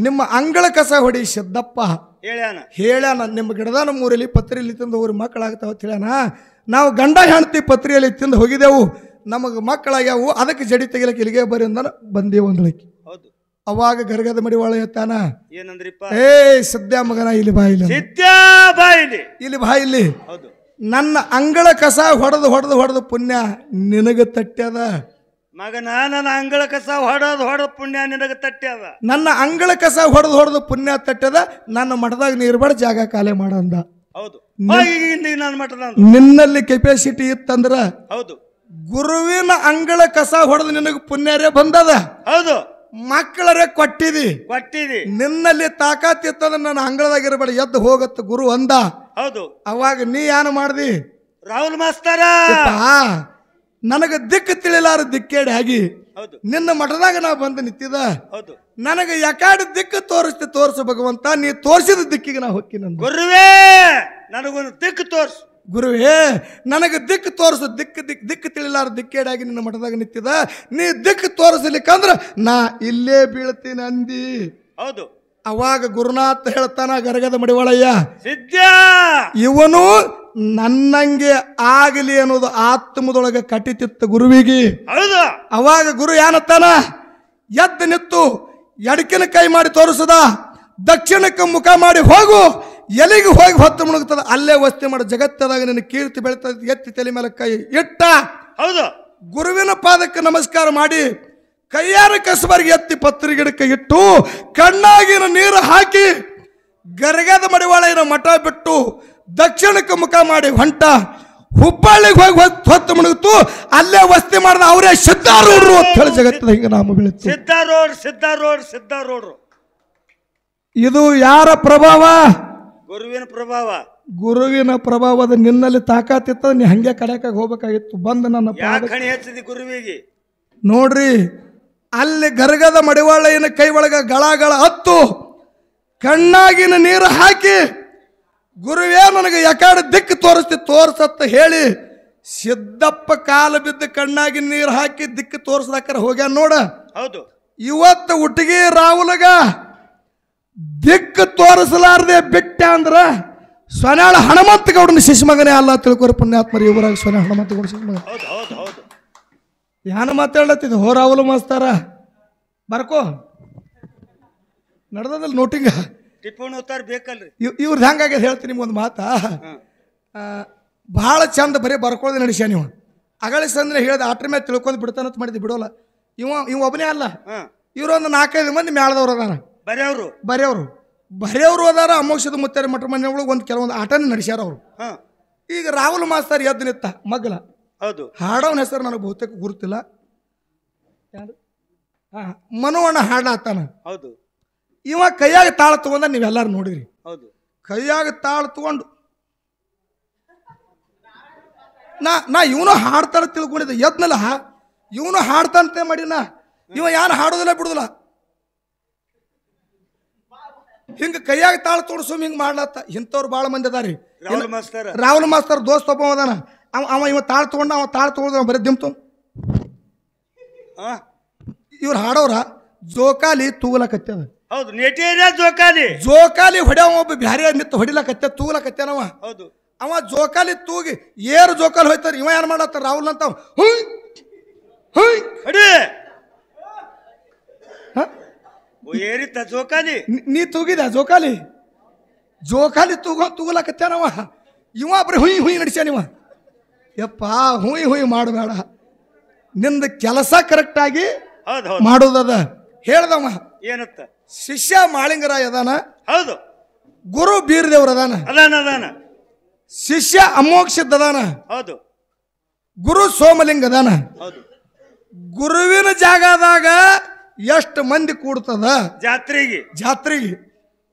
Speaker 1: ನಿಮ್ಮ ಅಂಗಳ ಕಸ ಹೊಡಿ ಸಿದ್ದಪ್ಪ ಹೇಳ್ಯಾನ. ನಿಮ್ಮ ಗಿಡದಾನ 3 ಎಲಿ ಪತ್ರಿಯಲ್ಲಿ ತಿಂದು ಹೋಗ್ರಿ ಮಕ್ಕಳಾಗ್ತಾವ ಅಂತ ಹೇಳ್ಯಾನ. ನಾವು ಗಂಡ ಹೆಣ್ತಿ ಪತ್ರಿಯಲ್ಲಿ ತಿಂದು ಹೋಗಿದೆವು, ನಮಗೆ ಮಕ್ಕಳಾಗ್ಯಾವು, ಅದಕ್ಕೆ ಜಡಿ ತೆಗಿಲಕ್ಕೆ ಇಲ್ಲಿಗೆ ಬರೀ ಅಂದ ಬಂದೇವು ಅಂದಳಕಿ. ಅವಾಗ ಗರ್ಗದ ಮಡಿವಾಳಯ್ಯ ತಾನ, ಏ ಸದ್ಯ ಮಗನ ಇಲ್ಲಿ ಬಾ, ಇಲ್ಲಿ ಬಾ, ಇಲ್ಲಿ ನನ್ನ ಅಂಗಳ ಕಸ ಹೊಡೆದು ಪುಣ್ಯ ನಿನಗ ತಟ್ಟ್ಯದ
Speaker 2: ಮಗನ. ನನ್ನ ಅಂಗಳ ಕಸ ಹೊಡೆದು ಪುಣ್ಯ ನಿನಗ ತಟ್ಟ್ಯದ.
Speaker 1: ನನ್ನ ಅಂಗಳ ಕಸ ಹೊಡೆದು ಪುಣ್ಯ ತಟ್ಟ್ಯದ. ನನ್ನ ಮಠದಾಗ ನೀರ್ಬಾಡ ಜಾಗ ಖಾಲಿ ಮಾಡಂದ. ನಿನ್ನಲ್ಲಿ ಕೆಪಾಸಿಟಿ ಇತ್ತಂದ್ರ ಗುರುವಿನ ಅಂಗಳ ಕಸ ಹೊಡೆದು ನಿನಗೆ ಪುಣ್ಯರೇ ಬಂದದ. ಮಕ್ಕಳರೇ ಕೊಟ್ಟಿದಿ. ನಿನ್ನಲ್ಲಿ ತಾಕಾತಿತ್ತಂದ್ರೆ ನನ್ನ ಅಂಗಳದಾಗಿರ್ಬೇಡ, ಎದ್ದು ಹೋಗತ್ತ ಗುರು ಅಂದ. ಅವಾಗ ನೀ ಏನು ಮಾಡ್ದಿ?
Speaker 2: ರಾಹುಲ್ ಮಾಸ್ತರ
Speaker 1: ನನಗ ದಿಕ್ಕು ತಿಳಿಲಾರ ದಿಕ್ಕೇಡಿ ಆಗಿ ನಿನ್ನ ಮಠದಾಗ ನಾ ಬಂದು ನಿಂತಿದ. ನನಗೆ ಯಾಕಾಡಿ ದಿಕ್ಕು ತೋರಿಸು ಭಗವಂತ, ನೀ ತೋರಿಸಿದ ದಿಕ್ಕಿಗೆ ನಾ ಹೊಕ್ಕಿನ.
Speaker 2: ಗುರುವೇ ನನಗೊಂದು ದಿಕ್ಕು ತೋರಿಸು.
Speaker 1: ಗುರುವೇ ನನಗೆ ದಿಕ್ಕು ತೋರಿಸು. ದಿಕ್ಕು ತಿಳಿಲಾರ ದಿಕ್ಕೇಡಾಗಿ ನಿನ್ನ ಮಠದಾಗ ನಿಂತಿದ. ನೀ ದಿಕ್ಕು ತೋರಿಸಲಿಕ್ಕಂದ್ರ ನಾ ಇಲ್ಲೇ ಬೀಳ್ತೀನಿ ಅಂದಿ. ಅವಾಗ ಗುರುನಾಥ ಹೇಳ್ತಾನ ಗರಗದ ಮಡಿವಾಳಯ್ಯ,
Speaker 2: ಸಿದ್ಧ
Speaker 1: ಇವನು ನನ್ನಂಗೆ ಆಗಲಿ ಅನ್ನೋದು ಆತ್ಮದೊಳಗೆ ಕಟ್ಟಿತಿತ್ತ ಗುರುವಿಗೆ.
Speaker 2: ಹೌದು.
Speaker 1: ಅವಾಗ ಗುರು ಏನತ್ತಾನ, ಎದ್ದು ನಿತ್ತು ಎಡಕಿನ ಕೈ ಮಾಡಿ ತೋರಿಸದ, ದಕ್ಷಿಣಕ್ಕೆ ಮುಖ ಮಾಡಿ ಹೋಗು, ಎಲ್ಲಿಗೆ ಹೋಗಿ ಹೊತ್ತು ಮುಳುಗ್ತದ ಅಲ್ಲೇ ವಸ್ತಿ ಮಾಡ, ಜಗತ್ತದಾಗ ನಿನ್ನ ಕೀರ್ತಿ ಬೆಳೀತದ. ಎತ್ತಿ ತಲೆ ಮೇಲೆ ಕೈ ಇಟ್ಟ.
Speaker 2: ಹೌದು.
Speaker 1: ಗುರುವಿನ ಪಾದಕ್ಕೆ ನಮಸ್ಕಾರ ಮಾಡಿ ಕೈಯಾರ ಕಸಬರಿಗೆ ಎತ್ತಿ ಪತ್ರಿಗಿಡಕ್ಕೆ ಇಟ್ಟು ಕಣ್ಣಾಗಿನ ನೀರು ಹಾಕಿ ಗರಗದ ಮಡಿವಾಳಯ್ಯನ ಮಠ ಬಿಟ್ಟು ದಕ್ಷಿಣಕ್ಕೆ ಮುಖ ಮಾಡಿ ಹೊಂಟ. ಹುಬ್ಬಳ್ಳಿಗೆ ಹೋಗಿ ಹೊತ್ತು ಮುಳುಗಿತು, ಅಲ್ಲೇ ವಸ್ತಿ ಮಾಡಿದ. ಅವರೇ ಸಿದ್ಧಾರೂಢರು ಅಂತ ಹೇಳಿ ಜಗತ್ತದ ಹಿಂಗೆ ನಾಮ ಬೆಳೀತು.
Speaker 2: ಸಿದ್ಧಾರೂಢರು.
Speaker 1: ಇದು ಯಾರ ಪ್ರಭಾವ?
Speaker 2: ಗುರುವಿನ ಪ್ರಭಾವ.
Speaker 1: ಗುರುವಿನ ಪ್ರಭಾವದ ನಿನ್ನಲ್ಲಿ ತಾಕಾತಿತ್ತ, ನೀ ಹಂಗೆ ಕಡೆಕಾಗಿ ಹೋಗ್ಬೇಕಾಗಿತ್ತು. ಬಂದು ನನ್ನ
Speaker 2: ಕಣಿ ಹಚ್ಚಿದಿ ಗುರುವಿಗೆ.
Speaker 1: ನೋಡ್ರಿ, ಅಲ್ಲಿ ಗರಗದ ಮಡಿವಾಳಯ್ಯನ ಕೈ ಒಳಗ ಗಳ ಹತ್ತು ಕಣ್ಣಾಗಿನ ನೀರು ಹಾಕಿ, ಗುರುವೇ ನನಗೆ ಯಾಕಡೆ ದಿಕ್ಕು ತೋರಿಸತ್ತ ಹೇಳಿ ಸಿದ್ದಪ್ಪ ಕಾಲು ಬಿದ್ದು ಕಣ್ಣಾಗಿನ ನೀರು ಹಾಕಿ ದಿಕ್ಕು ತೋರಿಸ್ದಾಕರ ಹೋಗ್ಯಾನ ನೋಡ.
Speaker 2: ಹೌದು.
Speaker 1: ಇವತ್ತು ಹುಟ್ಟಿಗೆ ರಾಹುಲಗ ದಿಕ್ಕು ತೋರಿಸಲಾರದೆ ಬಿಟ್ಟ ಅಂದ್ರ ಸ್ವನಾಳ ಹನುಮಂತ ಗೌಡನ ಶಿಶುಮಗನೇ ಅಲ್ಲ ತಿಳ್ಕೊರಿ ಪುಣ್ಯಾತ್ಮರಿ. ಇವರಾಗ ಸ್ವನ ಹನುಮಂತ ಗೌಡ ಶಿಶುಮಗ ಯಾನ ಮಾತಾಡ್ಲತ್ತಿದ್ ಹೋ ರಾಹುಲ್ ಮಾಸ್ತಾರ ಬರ್ಕೋ ನಡ್ದದಲ್ಲಿ ನೋಟಿಂಗ
Speaker 2: ಬೇಕಲ್ರಿ.
Speaker 1: ಇವ್ರದ್ದು ಹೆಂಗಾಗ್ಯದ ಹೇಳ್ತೀನಿ ನಿಮ್ಗೊಂದು ಮಾತಾ. ಭಾಳ ಚಂದ ಬರೀ ಬರ್ಕೊಳ್ಳೋದು ನಡೆಸ್ಯ ನೀವು. ಅಗಳಿಸ್ ಅಂದ್ರೆ ಹೇಳ್ದೆ ಆಟ್ರ ಮೇಲೆ ತಿಳ್ಕೊಂಡು ಬಿಡ್ತಾನಂತ ಮಾಡಿದ್ವಿ, ಬಿಡೋಲ್ಲ. ಇವ ಒಬ್ಬನೇ ಅಲ್ಲ, ಇವರೊಂದು 4-5 ಮಂದಿ ಮ್ಯಾಳದವ್ರು ಅದಾರ. ಬರೆಯವರು ಅದಾರ. ಅಮೋಕ್ಷದ ಮುತ್ತಾರೆ ಮಠ ಮನೆಯೊಳಗೆ ಒಂದು ಕೆಲವೊಂದು ಆಟನೇ ನಡೆಸ್ಯಾರ ಅವರು. ಈಗ ರಾಹುಲ್ ಮಾಸ್ತರ್ ಎದ್ದು ನಿತ್ತ ಮಗ್ಗಲ.
Speaker 2: ಹೌದು.
Speaker 1: ಹಾಡೋನ ಹೆಸರು ನನಗೆ ಬಹುತೇಕ ಗುರುತಿಲ್ಲ. ಮನೋವಣ್ಣ ಹಾಡಾತಾನ.
Speaker 2: ಹೌದು.
Speaker 1: ಇವ ಕೈಯಾಗ ತಾಳ ತಗೊಂಡ ನೀವೆಲ್ಲಾರು ನೋಡಿರಿ.
Speaker 2: ಹೌದು.
Speaker 1: ಕೈಯಾಗ ತಾಳ ತಗೊಂಡು ನಾ ಇವನು ಹಾಡ್ತಾರ ತಿಳ್ಕೊಂಡಿದ್ದೆ. ಎದ್ನಲ್ಲ ಇವನು ಹಾಡ್ತಾನಂತೆ ಮಾಡಿನ. ಇವ ಯಾರು ಹಾಡೋದಿಲ್ಲ ಬಿಡುದಿಲ್ಲ, ಹಿಂಗ ಕೈಯಾಗ ತಾಳ ತೋಡ್ಸೋಮ್ ಹಿಂಗ್ ಮಾಡ್ಲತ್ತ. ಇಂಥವ್ರು ಭಾಳ ಮಂದಿ ಅದಾರಿ. ರಾಹುಲ್ ಮಾಸ್ತರ್ ದೋಸ್ತ್ ಒಬ್ಬ ಅದಾನ. ಇವ ತಾಳ ತಗೊಂಡ, ಅವ ತಾಳ ತಗೊಂಡ ಬರೀ ದಿಮ್ತು. ಇವ್ರು ಹಾಡೋರ ಜೋಕಾಲಿ ತೂಗಲಕತ್ತದ.
Speaker 2: ಹೌದು. ಜೋಕಾಲಿ
Speaker 1: ಹೊಡ್ಯಾವ ಒಬ್ಬ ಬ್ಯಾರೆ ನಿತ್ತು ಹೊಡಿಲಕತ್ತ, ತೂಗಲಕತ್ತನವ.
Speaker 2: ಹೌದು.
Speaker 1: ಅವ ಜೋಕಾಲಿ ತೂಗಿ ಏರು ಜೋಕಾಲಿ ಹೋಯ್ತಾರ. ಇವ ಏನ್ ಮಾಡತ್ತ ರಾಹುಲ್ ಅಂತ
Speaker 2: ಜೋಕಾಲಿ
Speaker 1: ನೀ ತೂಗಿದ ಜೋಕಾಲಿ ತೂಗಲಕತ್ತನವ. ಇವ ಬರೀ ಹುಯ್ ನಡೆಸ್ಯಾನಿವ. ಯಪ್ಪ ಹುಯ್ ಮಾಡಬೇಡ, ನಿಂದ ಕೆಲಸ ಕರೆಕ್ಟಾಗಿ ಮಾಡೋದದ ಹೇಳ್ದವ.
Speaker 2: ಏನತ್ತ?
Speaker 1: ಶಿಷ್ಯ ಮಾಳಿಂಗರಾಯ ಅದಾನ.
Speaker 2: ಹೌದು.
Speaker 1: ಗುರು ಬೀರದೇವ್ರ ಅದಾನ. ಶಿಷ್ಯ ಅಮೋಕ್ಷದ ಅದಾನ.
Speaker 2: ಹೌದು.
Speaker 1: ಗುರು ಸೋಮಲಿಂಗ ಅದಾನ.
Speaker 2: ಹೌದು.
Speaker 1: ಗುರುವಿನ ಜಾಗದಾಗ ಎಷ್ಟು ಮಂದಿ ಕೂಡ್ತದ ಜಾತ್ರೆಗೆ.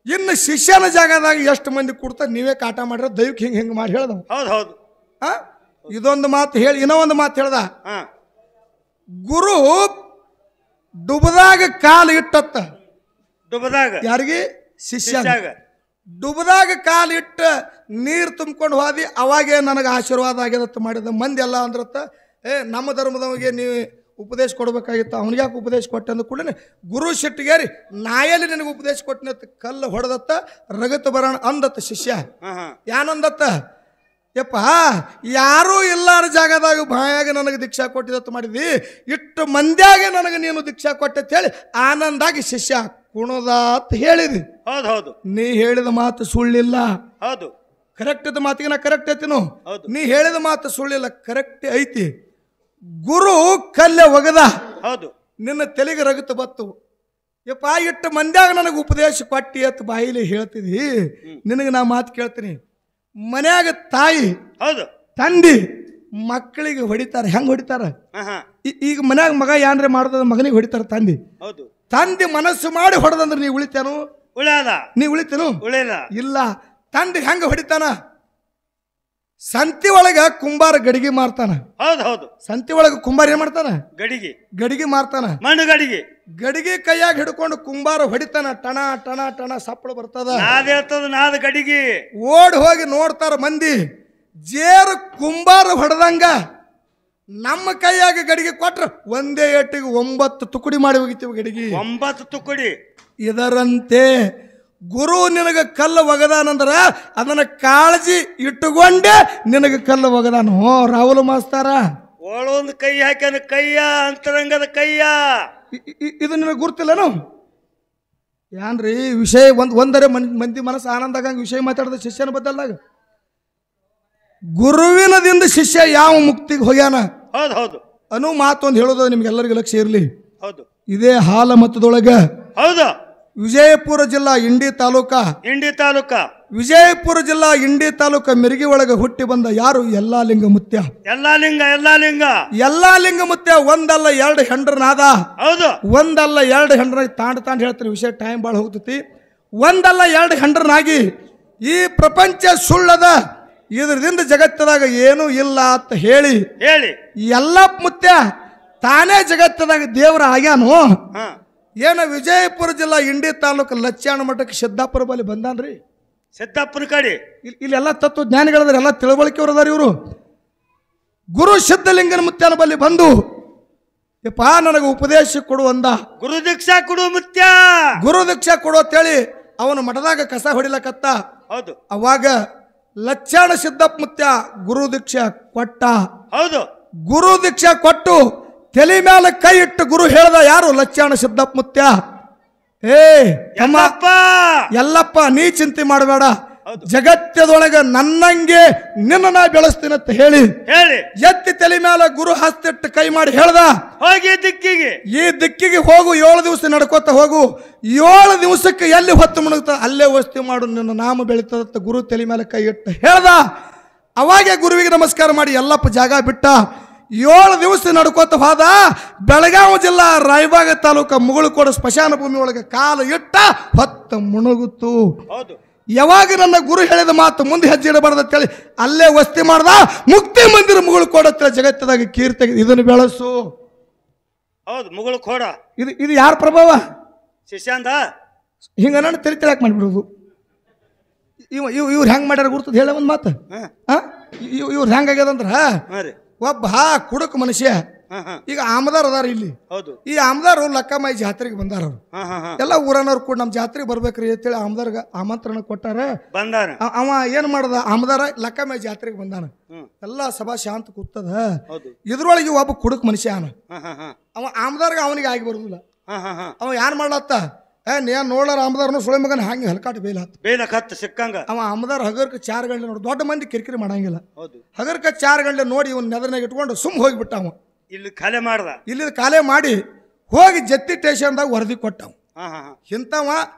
Speaker 1: ಇನ್ನು ಶಿಷ್ಯನ ಜಾಗದಾಗ ಎಷ್ಟು ಮಂದಿ ಕೂಡ್ತದ ನೀವೇ ಕಾಟ ಮಾಡ್ರ. ದೈವಕ್ಕೆ ಹಿಂಗೆ ಮಾಡಿ ಹೇಳ್ದವ.
Speaker 2: ಹೌದು.
Speaker 1: ಇದೊಂದು ಮಾತು ಹೇಳಿ ಇನ್ನೂ ಒಂದು ಮಾತು ಹೇಳ್ದ. ಗುರು ಡುಬದಾಗ ಕಾಲು ಇಟ್ಟತ್ತ. ಯಾರಿಗೆ? ಶಿಷ್ಯ. ಡುಬದಾಗ ಕಾಲು ಇಟ್ಟ ನೀರು ತುಂಬ್ಕೊಂಡು ಹೋದಿ. ಅವಾಗೇ ನನಗೆ ಆಶೀರ್ವಾದ ಆಗ್ಯದತ್ತ ಮಾಡಿದ. ಮಂದಿ ಎಲ್ಲ ಅಂದ್ರತ್ತ, ನಮ್ಮ ಧರ್ಮದವರಿಗೆ ನೀವು ಉಪದೇಶ ಕೊಡ್ಬೇಕಾಗಿತ್ತು, ಅವನಿಗೆ ಯಾಕೆ ಉಪದೇಶ ಕೊಟ್ಟೆ ಅಂದ ಕೂಡಲೇ ಗುರು ಶೆಟ್ಟಿಗೇರಿ ನಾಯಲ್ಲಿ ನಿನಗೆ ಉಪದೇಶ ಕೊಟ್ಟನತ್ತ ಕಲ್ಲು ಹೊಡೆದತ್ತ. ರಗತ ಬರೋಣ ಅಂದತ್ತ ಶಿಷ್ಯ. ಯಾನಂದತ್ತ, ಯಪ್ಪ ಯಾರೂ ಇಲ್ಲಾರ ಜಾಗದಾಗ ಬಾಯಾಗ ನನಗೆ ದೀಕ್ಷಾ ಕೊಟ್ಟಿದತ್ತ ಮಾಡಿದ್ವಿ, ಇಟ್ಟು ಮಂದ್ಯಾಗೆ ನನಗೆ ನೀನು ದೀಕ್ಷಾ ಕೊಟ್ಟೆ ಹೇಳಿ ಆನಂದಾಗಿ ಶಿಷ್ಯ ಕುಣದ ಅಂತ ಹೇಳಿದಿ.
Speaker 2: ಹೌದು.
Speaker 1: ನೀ ಹೇಳಿದ ಮಾತು ಸುಳ್ಳಿಲ್ಲ.
Speaker 2: ಹೌದು.
Speaker 1: ಕರೆಕ್ಟ್ ಇದ್ದ ಮಾತಿಗೆ ನಾ ಕರೆಕ್ಟ್ ಐತಿನು. ನೀ ಹೇಳಿದ ಮಾತು ಸುಳ್ಳಿಲ್ಲ, ಕರೆಕ್ಟ್ ಐತಿ. ಗುರು ಕಲ್ಲೆ ಒಗದ.
Speaker 2: ಹೌದು.
Speaker 1: ನಿನ್ನ ತಲೆಗೆ ರಗತ ಬತ್ತು. ಯಪ್ಪ ಇಟ್ಟು ಮಂದ್ಯಾಗ ನನಗೆ ಉಪದೇಶ ಕೊಟ್ಟಿ ಅಂತ ಬಾಯಿಲಿ ಹೇಳ್ತಿದಿ. ನಿನಗೆ ನಾ ಮಾತು ಕೇಳ್ತೀನಿ. ಮನ್ಯಾಗ ತಾಯಿ ತಂದಿ ಮಕ್ಕಳಿಗೆ ಹೊಡಿತಾರ. ಹೆಂಗ್ ಹೊಡಿತಾರ? ಈಗ ಮನ್ಯಾಗ ಮಗ ಏನ್ರೆ ಮಾಡ್ದ ಮಗನಿಗೆ ಹೊಡಿತಾರ ತಂದಿ. ತಂದಿ ಮನಸ್ಸು ಮಾಡಿ ಹೊಡೆದಂದ್ರೆ ನೀ ಉಳಿತೇನು? ನೀ ಉಳಿತೇನು? ಇಲ್ಲ. ತಂದಿ ಹೆಂಗ ಹೊಡಿತಾನ? ಸಂತಿ ಒಳಗ ಕುಂಬಾರ ಗಡಿಗೆ ಮಾರ್ತಾನ. ಸಂತಿ ಒಳಗ ಕುಂಬಾರ ಏನ್ ಮಾಡ್ತಾನ? ಗಡಿಗೆ ಮಾರ್ತಾನ. ಗಡಿಗೆ ಕೈಯಾಗ ಹಿಡ್ಕೊಂಡು ಕುಂಬಾರ ಹೊಡಿತಾನ. ಟಣ ಟಣ ಟಣ ಸಪ್ಪಳು ಬರ್ತದ. ಓಡ್ ಹೋಗಿ ನೋಡ್ತಾರ ಮಂದಿ. ಜೇರು ಕುಂಬಾರ ಹೊಡೆದಂಗ ನಮ್ಮ ಕೈಯಾಗ ಗಡಿಗೆ ಕೊಟ್ರ ಒಂದೇ ಏಟಿಗೆ 9 ತುಕುಡಿ ಮಾಡಿ ಹೋಗಿತೀವಿ ಗಡಿಗೆ
Speaker 2: 9 ತುಕುಡಿ.
Speaker 1: ಇದರಂತೆ ಗುರು ನಿನಗ ಕಲ್ಲು ಒಗದಾನಂದ್ರ ಅದನ್ನ ಕಾಳಜಿ ಇಟ್ಟುಕೊಂಡೆ ನಿನಗ ಕಲ್ಲು ಒಗದಾನ. ರಾಹುಲ್ ಮಾಸ್ತಾರ
Speaker 2: ಒಳೊಂದು ಕೈ ಹಾಕ್ಯಾನ ಕೈಯ ಅಂತರಂಗದ ಕೈಯ.
Speaker 1: ಇದು ನಿನಗೆ ಗುರ್ತಿಲ್ಲನು ಏನ್ರಿ ವಿಷಯ ಒಂದರೆ ಮಂದಿ ಮನಸ್ಸು ಆನಂದ ಆಗಂಗ ವಿಷಯ ಮಾತಾಡಿದ ಶಿಷ್ಯನ ಬದಲಾಗ ಗುರುವಿನದಿಂದ ಶಿಷ್ಯ ಯಾವ ಮುಕ್ತಿಗೆ ಹೋಗ್ಯಾನ.
Speaker 2: ಹೌದು ಹೌದು
Speaker 1: ಅನು ಮಾತೊಂದು ಹೇಳೋದು ನಿಮ್ಗೆಲ್ಲರಿಗೂ ಲಕ್ಷ್ಯ ಇರಲಿ.
Speaker 2: ಹೌದು
Speaker 1: ಇದೇ ಹಾಲ ಮತದೊಳಗ
Speaker 2: ಹೌದು
Speaker 1: ವಿಜಯಪುರ ಜಿಲ್ಲಾ ಇಂಡಿ ತಾಲೂಕಾ ವಿಜಯಪುರ ಜಿಲ್ಲಾ ಇಂಡಿ ತಾಲೂಕ ಮಿರ್ಗಿ ಒಳಗ ಹುಟ್ಟಿ ಬಂದ ಯಾರು ಯಲ್ಲಾಲಿಂಗ ಮುತ್ಯ. ಯಲ್ಲಾಲಿಂಗ ಮುತ್ಯ ಒಂದಲ್ಲ 2 ಹೆಂಡ್ರನಾದ.
Speaker 2: ಹೌದು
Speaker 1: ಒಂದಲ್ಲ 2 ಹೆಂಡ್ರ ತಾಂಡ್ ಹೇಳ್ತೀನಿ ವಿಷಯ ಟೈಮ್ ಭಾಳ ಹೋಗ್ತೈತಿ. ಒಂದಲ್ಲ 2 ಹೆಂಡ್ರನಾಗಿ ಈ ಪ್ರಪಂಚ ಸುಳ್ಳದ ಇದರಿಂದ ಜಗತ್ತದಾಗ ಏನೂ ಇಲ್ಲ ಅಂತ ಹೇಳಿ ಯಲ್ಲಪ್ಪ ಮುತ್ಯ ತಾನೇ ಜಗತ್ತದಾಗ ದೇವರ ಆಗ್ಯಾನು. ಏನ ವಿಜಯಪುರ ಜಿಲ್ಲಾ ಇಂಡಿ ತಾಲೂಕು ಲಚ್ಚಾಣ ಮಠಕ್ಕೆ ಸಿದ್ದಾಪುರ ಬಳಿ ಬಂದಾನ್ರಿ.
Speaker 2: ಸಿದ್ದಾಪುರ ಕಡೆ
Speaker 1: ಇಲ್ಲೆಲ್ಲ ತತ್ವ ಜ್ಞಾನಿಗಳದಾರ, ಎಲ್ಲ ತಿಳುವಳಿಕೆಯವರು ಅದಾರ ಇವರು. ಗುರು ಸಿದ್ಧಲಿಂಗನ ಮುತ್ಯನ ಬಳಿ ಬಂದು ಯಪ್ಪ ನನಗೆ ಉಪದೇಶ ಕೊಡು ಅಂದ.
Speaker 2: ಗುರು ದೀಕ್ಷಾ ಕೊಡು ಮುತ್ಯ,
Speaker 1: ಗುರು ದೀಕ್ಷಾ ಕೊಡು ಅಂತೇಳಿ ಅವನ ಮಠದಾಗ ಕಸ ಹೊಡಿಲಕತ್ತ.
Speaker 2: ಹೌದು
Speaker 1: ಅವಾಗ ಲಚ್ಚಾಣ ಸಿದ್ದಪ್ಪ ಮುತ್ಯ ಗುರು ದೀಕ್ಷಾ ಕೊಟ್ಟ.
Speaker 2: ಹೌದು
Speaker 1: ಗುರು ದೀಕ್ಷಾ ಕೊಟ್ಟು ತಲೆ ಮೇಲೆ ಕೈ ಇಟ್ಟು ಗುರು ಹೇಳ್ದ ಯಾರು ಲಚ್ಚಾಣ ಸಿದ್ದಪ್ಪ ಮುತ್ಯ, ಯಲ್ಲಪ್ಪ ನೀ ಚಿಂತೆ ಮಾಡಬೇಡ, ಜಗತ್ತದೊಳಗ ನನ್ನಂಗೆ ನಿನ್ನ ನಾ ಬೆಳೆಸ್ತೀನಿ ಅಂತ ಹೇಳಿ ಎತ್ತಿ ತಲೆ ಮೇಲೆ ಗುರು ಹಸ್ತಿಟ್ಟು ಕೈ ಮಾಡಿ ಹೇಳ್ದ
Speaker 2: ಹೋಗಿ ದಿಕ್ಕಿಗೆ,
Speaker 1: ಈ ದಿಕ್ಕಿಗೆ ಹೋಗು, 7 ದಿವಸ ನಡ್ಕೋತ ಹೋಗು, 7 ದಿವಸಕ್ಕೆ ಎಲ್ಲಿ ಹೊತ್ತು ಮುಣುಗ್ತ ಅಲ್ಲೇ ವಸ್ತಿ ಮಾಡು, ನಿನ್ನ ನಾಮ ಬೆಳೀತದ ಗುರು ತಲೆ ಮೇಲೆ ಕೈ ಇಟ್ಟು ಹೇಳ್ದ. ಅವಾಗೆ ಗುರುವಿಗೆ ನಮಸ್ಕಾರ ಮಾಡಿ ಯಲ್ಲಪ್ಪ ಜಾಗ ಬಿಟ್ಟ. 7 ದಿವಸ ನಡ್ಕೋತ ಹೋದ. ಬೆಳಗಾವಿ ಜಿಲ್ಲಾ ರಾಯಬಾಗ ತಾಲೂಕ ಮುಗುಳುಕೋಡ ಸ್ಮಶಾನ ಭೂಮಿ ಒಳಗೆ ಕಾಲು ಇಟ್ಟ ಹೊತ್ತ ಮುಣುಗುತ್ತು. ಯಾವಾಗ ನನ್ನ ಗುರು ಹೇಳಿದ ಮಾತು ಮುಂದೆ ಹೆಜ್ಜೆ ಇಡಬಾರ್ದು ಅಂತೇಳಿ ಅಲ್ಲೇ ವಸ್ತಿ ಮಾಡ್ದ. ಮುಕ್ತಿ ಮಂದಿರ ಮುಗುಳುಕೋಡ ಜಗತ್ತದಾಗ ಕೀರ್ತಿ ಇದನ್ನು ಬೆಳೆಸು.
Speaker 2: ಹೌದು ಮುಗುಳುಕೋಡ
Speaker 1: ಇದು ಯಾರ ಪ್ರಭಾವ?
Speaker 2: ಶಿಷ್ಯಾಂದ
Speaker 1: ಹಿಂಗ ನಾನು ತಲೆ ತಿಳಕ್ ಮಾಡಿಬಿಡೋದು. ಇವ್ರು ಹೆಂಗ್ ಮಾಡ್ಯಾರ ಗುರ್ತದ ಹೇಳ ಒಂದು ಮಾತು. ಇವ್ರು ಹೆಂಗಾಗ್ಯದಂದ್ರ ಒಬ್ಬ ಕುಡುಕ ಮನುಷ್ಯ. ಈಗ ಆಮದಾರ್ ಅದಾರ ಇಲ್ಲಿ. ಈ ಆಮದಾರು ಲಕ್ಕಮಾಯಿ ಜಾತ್ರೆಗೆ ಬಂದಾರ. ಅವ್ರು ಎಲ್ಲ ಊರನವ್ರು ಕೂಡ ನಮ್ಮ ಜಾತ್ರೆಗೆ ಬರ್ಬೇಕ್ರಿ ಅಂತೇಳಿ ಆಮದಾರ್ಗ ಆಮಂತ್ರಣ ಕೊಟ್ಟಾರ. ಅವ ಏನ್ ಮಾಡದ ಆಮದಾರ ಲಕ್ಕಮಾಯಿ ಜಾತ್ರೆಗೆ ಬಂದಾನ. ಎಲ್ಲ ಸಭಾ ಶಾಂತ ಕೂತದ. ಇದ್ರೊಳಗೆ ಒಬ್ಬ ಕುಡುಕ ಮನುಷ್ಯ ಅವ ಆಮದಾರ್ಗ ಅವನಿಗೆ ಆಗಿ ಬರುದಿಲ್ಲ. ಅವ ಏನ್ ಮಾಡ್ಲತ್ತ, ನೀನ್ ನೋಡ್ಲಾರ ಆಮದಾರನು ಸುಳೆ ಮಗನ ಹಂಗೆ ಹಲ್ಕಾಟ ಬೇಲತ್ತ
Speaker 2: ಸಿಕ್ಕಂಗ.
Speaker 1: ಅವ ಆಮದಾರ ಹಗರ್ಕ 4 ಗಂಟೆ ನೋಡಿ, ದೊಡ್ಡ ಮಂದಿ ಕಿರಿಕಿರಿ ಮಾಡಂಗಿಲ್ಲ. ಹಗರ್ಕ 4 ಗಂಟೆ ನೋಡಿ ಇವನ್ ನೆದರ್ನಾಗ ಇಟ್ಕೊಂಡು ಸುಮ್ ಹೋಗಿಬಿಟ್ಟ. ಅವ
Speaker 2: ಇಲ್ಲಿ ಖಾಲಿ ಮಾಡ್ದ.
Speaker 1: ಇಲ್ಲಿ ಖಾಲಿ ಮಾಡಿ ಹೋಗಿ ಜತ್ತಿ ಸ್ಟೇಷನ್ದಾಗ ವರದಿ ಕೊಟ್ಟವ. ಇಂಥವ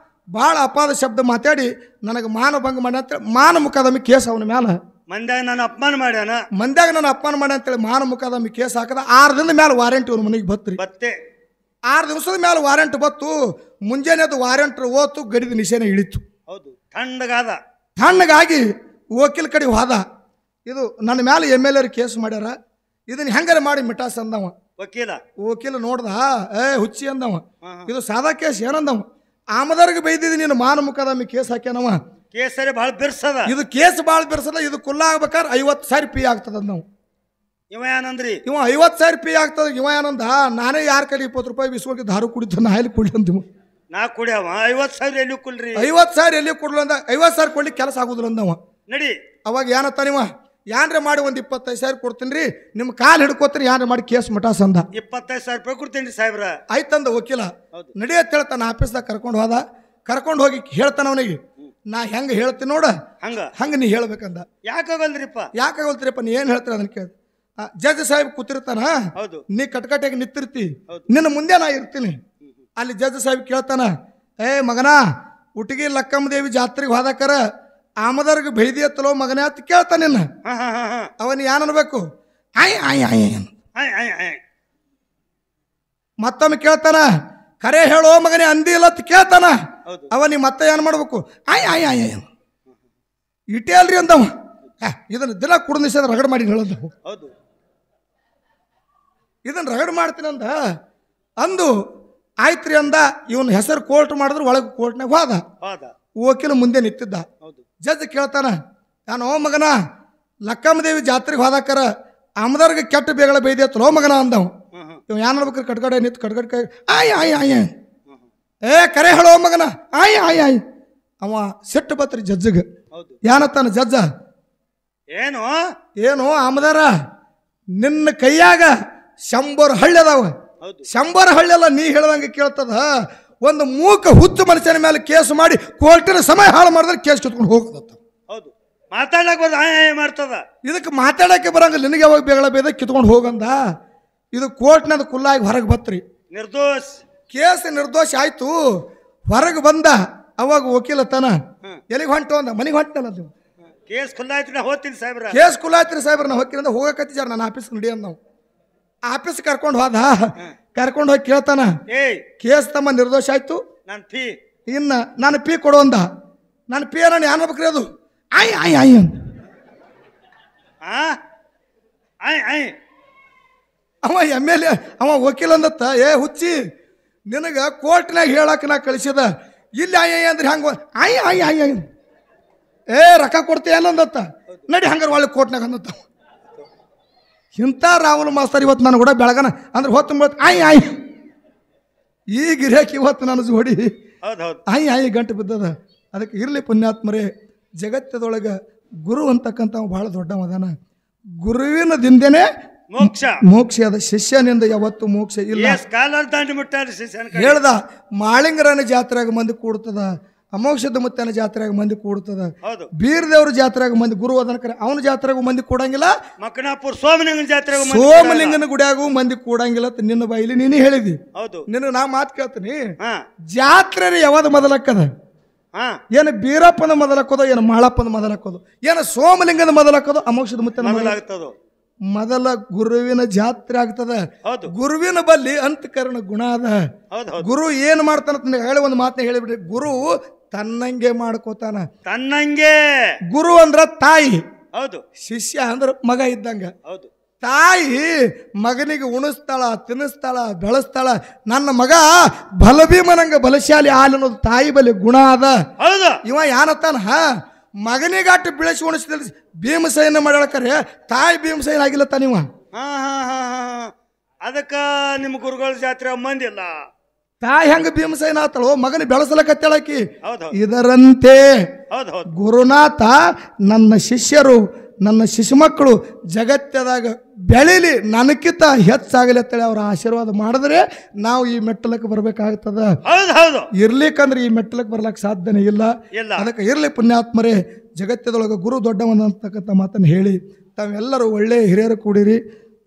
Speaker 1: ಭಾಳ ಅಪಾದ ಶಬ್ದ ಮಾತಾಡಿ ನನಗೆ ಮಾನಭಂಗ ಮಾಡಿ ಅಂತೇಳಿ ಮಾನ ಮುಖಾದಮಿ ಕೇಸ್ ಅವನ ಮ್ಯಾಲ.
Speaker 2: ಮಂದ್ಯಾಗ ನಾನು ಅಪಮಾನ ಮಾಡ್ಯಾನ,
Speaker 1: ಮಂದ್ಯಾಗ ನಾನು ಅಪಮಾನ ಮಾಡಿ ಅಂತೇಳಿ ಮಾನ ಮುಖಾದಮಿ ಕೇಸ್ ಹಾಕದ. 6 ದಿನದ ಮ್ಯಾಲ ವಾರೆಂಟ್ ಇವ್ರ ಮನೆಗೆ ಬತ್ರಿ. 6 ದಿವಸದ ಮ್ಯಾಲ ವಾರೆಂಟ್ ಬತ್ತು. ಮುಂಜಾನೆ ಅದು ವಾರೆಂಟ್ ಓತು, ಗಡಿದ ನಿಶೇನೆ ಇಳಿತು. ತಣ್ಣಗಾಗಿ ವಕೀಲ ಕಡೆ ಹೋದ. ಇದು ನನ್ನ ಮ್ಯಾಲ MLA ಕೇಸ್ ಮಾಡ್ಯಾರ, ಇದನ್ನ ಹೆಂಗಾರ ಮಾಡಿ ಮಿಟಾಸ್ ಅಂದವ. ವಕೀಲ ನೋಡ್ದ, ಹುಚ್ಚಿ ಅಂದವ, ಇದು ಸಾದಾ ಕೇಸ್ ಏನಂದವ. ಆಮದಾರ್ಗೆ ಬೈದಿದ್ದು ನೀನು ಮಾನ ಮುಖಾದಮಿ ಕೇಸ್ ಹಾಕ್ಯಾನವ.
Speaker 2: ಕೇಸರಿ ಭಾಳ ಬಿರ್ಸದ,
Speaker 1: ಇದು ಕೇಸ್ ಭಾಳ ಬಿರ್ಸದ, ಇದು ಕುಲ್ಲ ಆಗ್ಬೇಕಾದ್ರೆ 50,000 ಫೀ ಆಗ್ತದ ನಾವು.
Speaker 2: ಇವ ಏನಂದ್ರಿ,
Speaker 1: ಇವ 50,000 ಫೀ ಆಗ್ತದ. ಇವ ಏನಂದ, ನಾನೇ ಯಾರ ಕಡೆ 20 ರೂಪಾಯಿ ಬಿಸ್ಕೊಳ್ತಿ ದಾರು ಕುಡಿತ ನಾ ಎಲ್ಲಿ ಕುಡ್ಲಿ ಅಂದಿವ.
Speaker 2: ನಾ ಕುಡಿಯವ 50,000 ಎಲ್ಲಿ ಕುಲ್ರಿ,
Speaker 1: 50,000 ಎಲ್ಲಿ ಕೊಡ್ಲು ಅಂದ. 50,000 ಕೊಡ್ಲಿಕ್ಕೆ ಕೆಲಸ ಆಗುದಿಲ್ಲ ಅಂದವ.
Speaker 2: ನಡಿ
Speaker 1: ಅವಾಗ ಏನತ್ತ ನೀವ, ಯಾನ್ರ ಮಾಡಿ ಒಂದು 25,000 ಕೊಡ್ತೀನಿ ರೀ, ನಿಮ್ಮ ಕಾಲು ಹಿಡ್ಕೋತೀರಿ, ಯಾನ್ರ ಮಾಡಿ ಕೇಸ್ ಮಟಾಸ್ ಅಂದ.
Speaker 2: 25,000 ರೂಪಾಯಿ ಕೊಡ್ತೀನಿ ಸಾಹೇಬ್ರ.
Speaker 1: ಆಯ್ತಂದ ವಕೀಲ. ನಡಿಯತ್ ಹೇಳ್ತಾನ ಆಫೀಸ್ದಾಗ ಕರ್ಕೊಂಡು ಹೋದ. ಕರ್ಕೊಂಡು ಹೋಗಿ ಹೇಳ್ತಾನ ಅವನಿಗೆ, ನಾ ಹೆಂಗ ಹೇಳ್ತೀನಿ ನೋಡ ಹಂಗ ನೀ ಹೇಳ್ಬೇಕಂದ. ಯಾಕಾಗಲ್ರಿಪ್ಪ ನೀ ಏನ್ ಹೇಳ್ತೀರ ಅದನ್ನ ಕೇಳ. ಜಡ್ಜ್ ಸಾಹೇಬ್ ಕೂತಿರ್ತಾನ, ನೀ ಕಟ್ಕಟ್ಟಿಯಾಗಿ ನಿಂತಿರ್ತಿ, ನಿನ್ನ ಮುಂದೆ ನಾ ಇರ್ತೀನಿ. ಅಲ್ಲಿ ಜಡ್ಜ್ ಸಾಹೇಬ್ ಕೇಳ್ತಾನ, ಮಗನ ಉಟಗಿ ಲಕ್ಕಮ್ಮ ದೇವಿ ಜಾತ್ರೆಗೆ ಹೋದಾಕರ ಆಮದಾರ್ಗೆ ಬೆಳೆದಿ ಎತ್ತಲೋ ಮಗನೇ ಅಂತ ಕೇಳ್ತಾನ. ನಿನ್ನ ಅವನ್ ಏನ್ ಅನ್ಬೇಕು, ಆಯ್ ಆಯ್ ಆಯ್ ಆಯ್. ಮತ್ತೊಮ್ಮೆ ಕೇಳ್ತಾನ, ಕರೆ ಹೇಳೋ ಮಗನೇ ಅಂದಿ ಇಲ್ಲ ಅಂತ ಕೇಳ್ತಾನ. ಅವನಿ ಮತ್ತೆ ಏನ್ ಮಾಡ್ಬೇಕು, ಆಯ್ ಆಯ್ ಆಯ್ ಆಯ್ ಇಟ್ಟೇ ಅಲ್ರಿ ಅಂದವ. ಇದನ್ನ ದಿನ ಕುಡಿದ ನಿಷೇಧ ರಗಡ್ ಮಾಡಿ ಹೇಳೋದು. ಇದನ್ನ ರಗಡ್ ಮಾಡ್ತೀನಂದ ಅಂದು ಆಯ್ತ್ರಿ ಅಂದ. ಇವನ್ ಹೆಸರು ಕೋರ್ಟ್ ಮಾಡಿದ್ರು ಒಳಗೆ ಕೋರ್ಟ್ನಾಗ ಹೋದ. ವಕೀಲ ಮುಂದೆ ನಿಂತಿದ್ದ. ಜಡ್ಜ್ ಕೇಳ್ತಾನ, ನಾನು ಮಗನ ಲಕ್ಕಮ್ಮ ದೇವಿ ಜಾತ್ರೆಗೆ ಹೋದಾಕರ ಅಮ್ಮದವ್ರಿಗೆ ಕೆಟ್ಟ ಬೇಗಳ ಬೈದೈತಲೋ ಮಗನ ಅಂದವ. ಇವ್ ಏನ್ ಹೇಳ್ಬೇಕ್ರಿ ಕಟ್ಕಡೆ ನಿಂತು ಕಟ್ಕಡ್ ಕೈ ಆಯ್ ಆಯ್ ಆಯ್ ಏ ಕರೆ ಹೇಳೋ ಮಗನ ಆಯ್ ಆಯ್ ಆಯ್. ಅವ ಸಿಟ್ಟು ಬತ್ರಿ ಜಜ್ಜಿಗೆ. ಏನತ್ತಾನ ಜಜ್ಜ,
Speaker 2: ಏನು
Speaker 1: ಏನು ಅಮ್ಮದಾರ ನಿನ್ನ ಕೈಯಾಗ 100 ಹಳ್ಳಿ ಅದಾವ. 100 ಹಳ್ಳಿ ಅಲ್ಲ, ನೀ ಹೇಳ್ದಂಗೆ ಕೇಳ್ತದ. ಒಂದು ಮೂಕ ಹುಚ್ಚು ಮನುಷ್ಯನ ಮೇಲೆ ಕೇಸ್ ಮಾಡಿ ಕೋರ್ಟಿನ ಸಮಯ ಹಾಳು ಮಾಡಿದ್ರೆ ಕೇಸ್ ಕಿತ್ಕೊಂಡು ಹೋಗೋದತ್ತ.
Speaker 2: ಹೌದು, ಮಾತಾಡಕ್ ಬರ ಮಾಡ್ತದ. ಇದಕ್ಕೆ
Speaker 1: ಮಾತಾಡಕ್ಕೆ ಬರಂಗಿಲ್ಲ, ನಿನಗೆ ಯಾವಾಗ ಬೇಗಳ ಬೇದ ಕಿತ್ಕೊಂಡು ಹೋಗಂದ. ಇದು ಕೋರ್ಟ್ನದ ಕುಲ್ಲಾಗಿ ಹೊರಗೆ ಬತ್ರಿ.
Speaker 2: ನಿರ್ದೋಷ
Speaker 1: ಕೇಸ್ ನಿರ್ದೋಷ ಆಯ್ತು. ಹೊರಗೆ ಬಂದ ಅವಾಗ ವಕೀಲ ತನ ಎಲ್ಲಿಗೆ ಹೊಂಟು ಅಂದ, ಮನೆಗೆ ಹೊಂಟಲ್ಲ. ಅದು
Speaker 2: ಕೇಸ್ ಖುಲ್ಲಾಯ್ತು, ನಾ ಹೋಗ್ತೀನಿ ಸಾಹೇಬ್ರ.
Speaker 1: ಕೇಸ್ ಖುಲ್ಲಾಯ್ತ್ರಿ ಸಾಹೇಬ್ರ, ನಾ ಹೋಗ್ತೀನಿ ಹೋಗಕತ್ತಿದ್ದಾರೆ ನನ್ನ ಆಫೀಸ್ಗೆ ನಡಿ ಅಂದ. ನಾವು ಆಫೀಸ್ ಕರ್ಕೊಂಡು ಹೋದ. ಕರ್ಕೊಂಡು ಹೋಗಿ ಕೇಳ್ತಾನ, ಕೇಸ್ ತಮ್ಮ ನಿರ್ದೋಷ ಆಯ್ತು,
Speaker 2: ನನ್ನ ಫೀ
Speaker 1: ಇನ್ನ ನಾನು ಪೀ ಕೊಡು ಅಂದ. ನನ್ನ ಪೀ ನಾನು ಏನ್ ಬೇಕ್ರಿ ಅದು ಆಯ್ ಆಯ್ ಆಯ್ ಅಂತ. ಅವ MLA ಅವ ವಕೀಲ ಅಂದತ್ತ, ಏ ಹುಚ್ಚಿ ನಿನಗೆ ಕೋರ್ಟ್ನಾಗ ಹೇಳಕ್ಕೆ ನಾ ಕಳಿಸಿದ, ಇಲ್ಲಿ ಆಯ್ ಅಂದ್ರೆ ಹಂಗ ಆಯ್ ಆಯ್ ಆಯ್ ಆಯ್ ಏ ರೊಕ್ಕ ಕೊಡ್ತೀಯ ಅಂದತ್ತ. ನಡಿ ಹಂಗಾರೆ ಒಳ್ಳೆ ಕೋರ್ಟ್ನಾಗ ಅಂದತ್ತ. ಇಂಥ ರಾಹುಲ್ ಮಾಸ್ತರ್ ಇವತ್ತು ನಾನು ಕೂಡ ಬೆಳಗನ ಅಂದ್ರೆ ಹೊತ್ತು ಆಯ್ ಆಯ್. ಈ ಗಿರಾಕಿ ಇವತ್ತು ನನ್ನ ಜೋಡಿ ಆಯ್ ಆಯ್ ಗಂಟು ಬಿದ್ದದ. ಅದಕ್ಕೆ ಇರಲಿ ಪುಣ್ಯಾತ್ಮರೇ, ಜಗತ್ತದೊಳಗೆ ಗುರು ಅಂತಕ್ಕಂಥ ಬಹಳ ದೊಡ್ಡವದಾನ. ಗುರುವಿನ ದಿಂದೇನೆ
Speaker 2: ಮೋಕ್ಷ
Speaker 1: ಮೋಕ್ಷ ಅದ, ಶಿಷ್ಯನಿಂದ ಯಾವತ್ತು ಮೋಕ್ಷ ಇಲ್ಲ. ಹೇಳ್ದ ಮಾಳಿಂಗರನ ಜಾತ್ರೆಯಾಗ ಮಂದಿ ಕೂಡ್ತದ, ಅಮೋಕ್ಷದ ಮುತ್ತನ ಜಾತ್ರೆಯಾಗ ಮಂದಿ ಕೂಡ್ತದ, ಬೀರದೇವ್ರ ಜಾತ್ರೆಯಾಗ ಮಂದಿ ಗುರು ಅದನ್ನ ಅವನ ಜಾತ್ರೆಗೂ ಮಂದಿ ಕೂಡಂಗಿಲ್ಲ,
Speaker 2: ಮಕ್ಕನಾಪುರ ಸೋಮಲಿಂಗನ ಜಾತ್ರೆ
Speaker 1: ಸೋಮಲಿಂಗನ ಗುಡಿಯಾಗೂ ಮಂದಿ ಕೂಡಂಗಿಲ್ಲ. ನಿನ್ನ ಬಾಯಿಲಿ ನೀನೇ ಹೇಳಿದಿ. ನಿನಗೆ ನಾ ಮಾತು ಕೇಳ್ತೀನಿ, ಜಾತ್ರೆ ಯಾವ್ದು ಮೊದಲಕ್ಕದ? ಏನು ಬೀರಪ್ಪನ ಮೊದಲಕ್ಕೋದು, ಏನು ಮಾಳಪ್ಪನ ಮೊದಲಕ್ಕೋದು, ಏನು ಸೋಮಲಿಂಗದ ಮೊದಲಕ್ಕೋದು, ಅಮೋಕ್ಷದ ಮುತ್ತನ ಮೊದಲಾಗ್ತದೋ? ಮೊದಲ ಗುರುವಿನ ಜಾತ್ರೆ ಆಗ್ತದ. ಗುರುವಿನ ಬಲ್ಲಿ ಅಂತಃಕರಣ ಗುಣ ಅದ. ಗುರು ಏನ್ ಮಾಡ್ತಾನ ಹೇಳಿ ಒಂದು ಮಾತನ್ನ ಹೇಳಿಬಿಡ್ರಿ, ಗುರು ತನ್ನಂಗೆ ಮಾಡ್ಕೋತಾನ.
Speaker 2: ತನ್ನಂಗೆ
Speaker 1: ಗುರು ಅಂದ್ರ ತಾಯಿ,
Speaker 2: ಹೌದು.
Speaker 1: ಶಿಷ್ಯ ಅಂದ್ರ ಮಗ ಇದ್ದಂಗ.
Speaker 2: ಹೌದು.
Speaker 1: ತಾಯಿ ಮಗನಿಗೆ ಉಣಿಸ್ತಾಳ, ತಿನ್ನಿಸ್ತಾಳ, ಬೆಳೆಸ್ತಾಳ. ನನ್ನ ಮಗ ಬಲಭೀಮನಂಗ ಬಲಶಾಲಿ ಹಾಲು ಅನ್ನೋದು ತಾಯಿ ಬಲಿ ಗುಣ ಅದ. ಇವ ಏನತ್ತಾನ, ಮಗನಿಗಾಟ ಬೆಳೆಸಿ ಉಣಿಸಿದ ಭೀಮಸೇನ ಮಾಡ್ಯಾಳಕರೆ ತಾಯಿ ಭೀಮಸೇನ ಆಗಿಲ್ಲ ತಾನಿವ.
Speaker 2: ಅದಕ್ಕ ನಿಮ್ಮ ಗುರುಗಳ ಜಾತ್ರೆ ಮಂದಿಲ್ಲ.
Speaker 1: ತಾಯಿ ಹೆಂಗ ಭೀಮಸೇನ ಆತಳೋ, ಮಗನ ಬೆಳೆಸಲಕತ್ತಾಳಕಿ. ಇದರಂತೆ ಗುರುನಾಥ ನನ್ನ ಶಿಷ್ಯರು, ನನ್ನ ಶಿಶು ಮಕ್ಕಳು ಜಗತ್ತದಾಗ ಬೆಳೀಲಿ, ನನಕ್ಕಿಂತ ಹೆಚ್ಚಾಗಲಿ ಅಂತೇಳಿ ಅವ್ರ ಆಶೀರ್ವಾದ ಮಾಡಿದ್ರೆ ನಾವು ಈ ಮೆಟ್ಟಲಕ್ಕೆ ಬರ್ಬೇಕಾಗ್ತದ. ಇರ್ಲಿಕ್ಕಂದ್ರೆ ಈ ಮೆಟ್ಟಲಕ್ಕೆ ಬರ್ಲಕ್ಕೆ ಸಾಧ್ಯನೇ ಇಲ್ಲ. ಅದಕ್ಕೆ ಇರ್ಲಿ ಪುಣ್ಯಾತ್ಮರೇ, ಜಗತ್ತದೊಳಗೆ ಗುರು ದೊಡ್ಡವನ ಅಂತಕ್ಕಂಥ ಮಾತನ್ನು ಹೇಳಿ ತಾವೆಲ್ಲರೂ ಒಳ್ಳೆ ಹಿರಿಯರು ಕೂಡಿರಿ.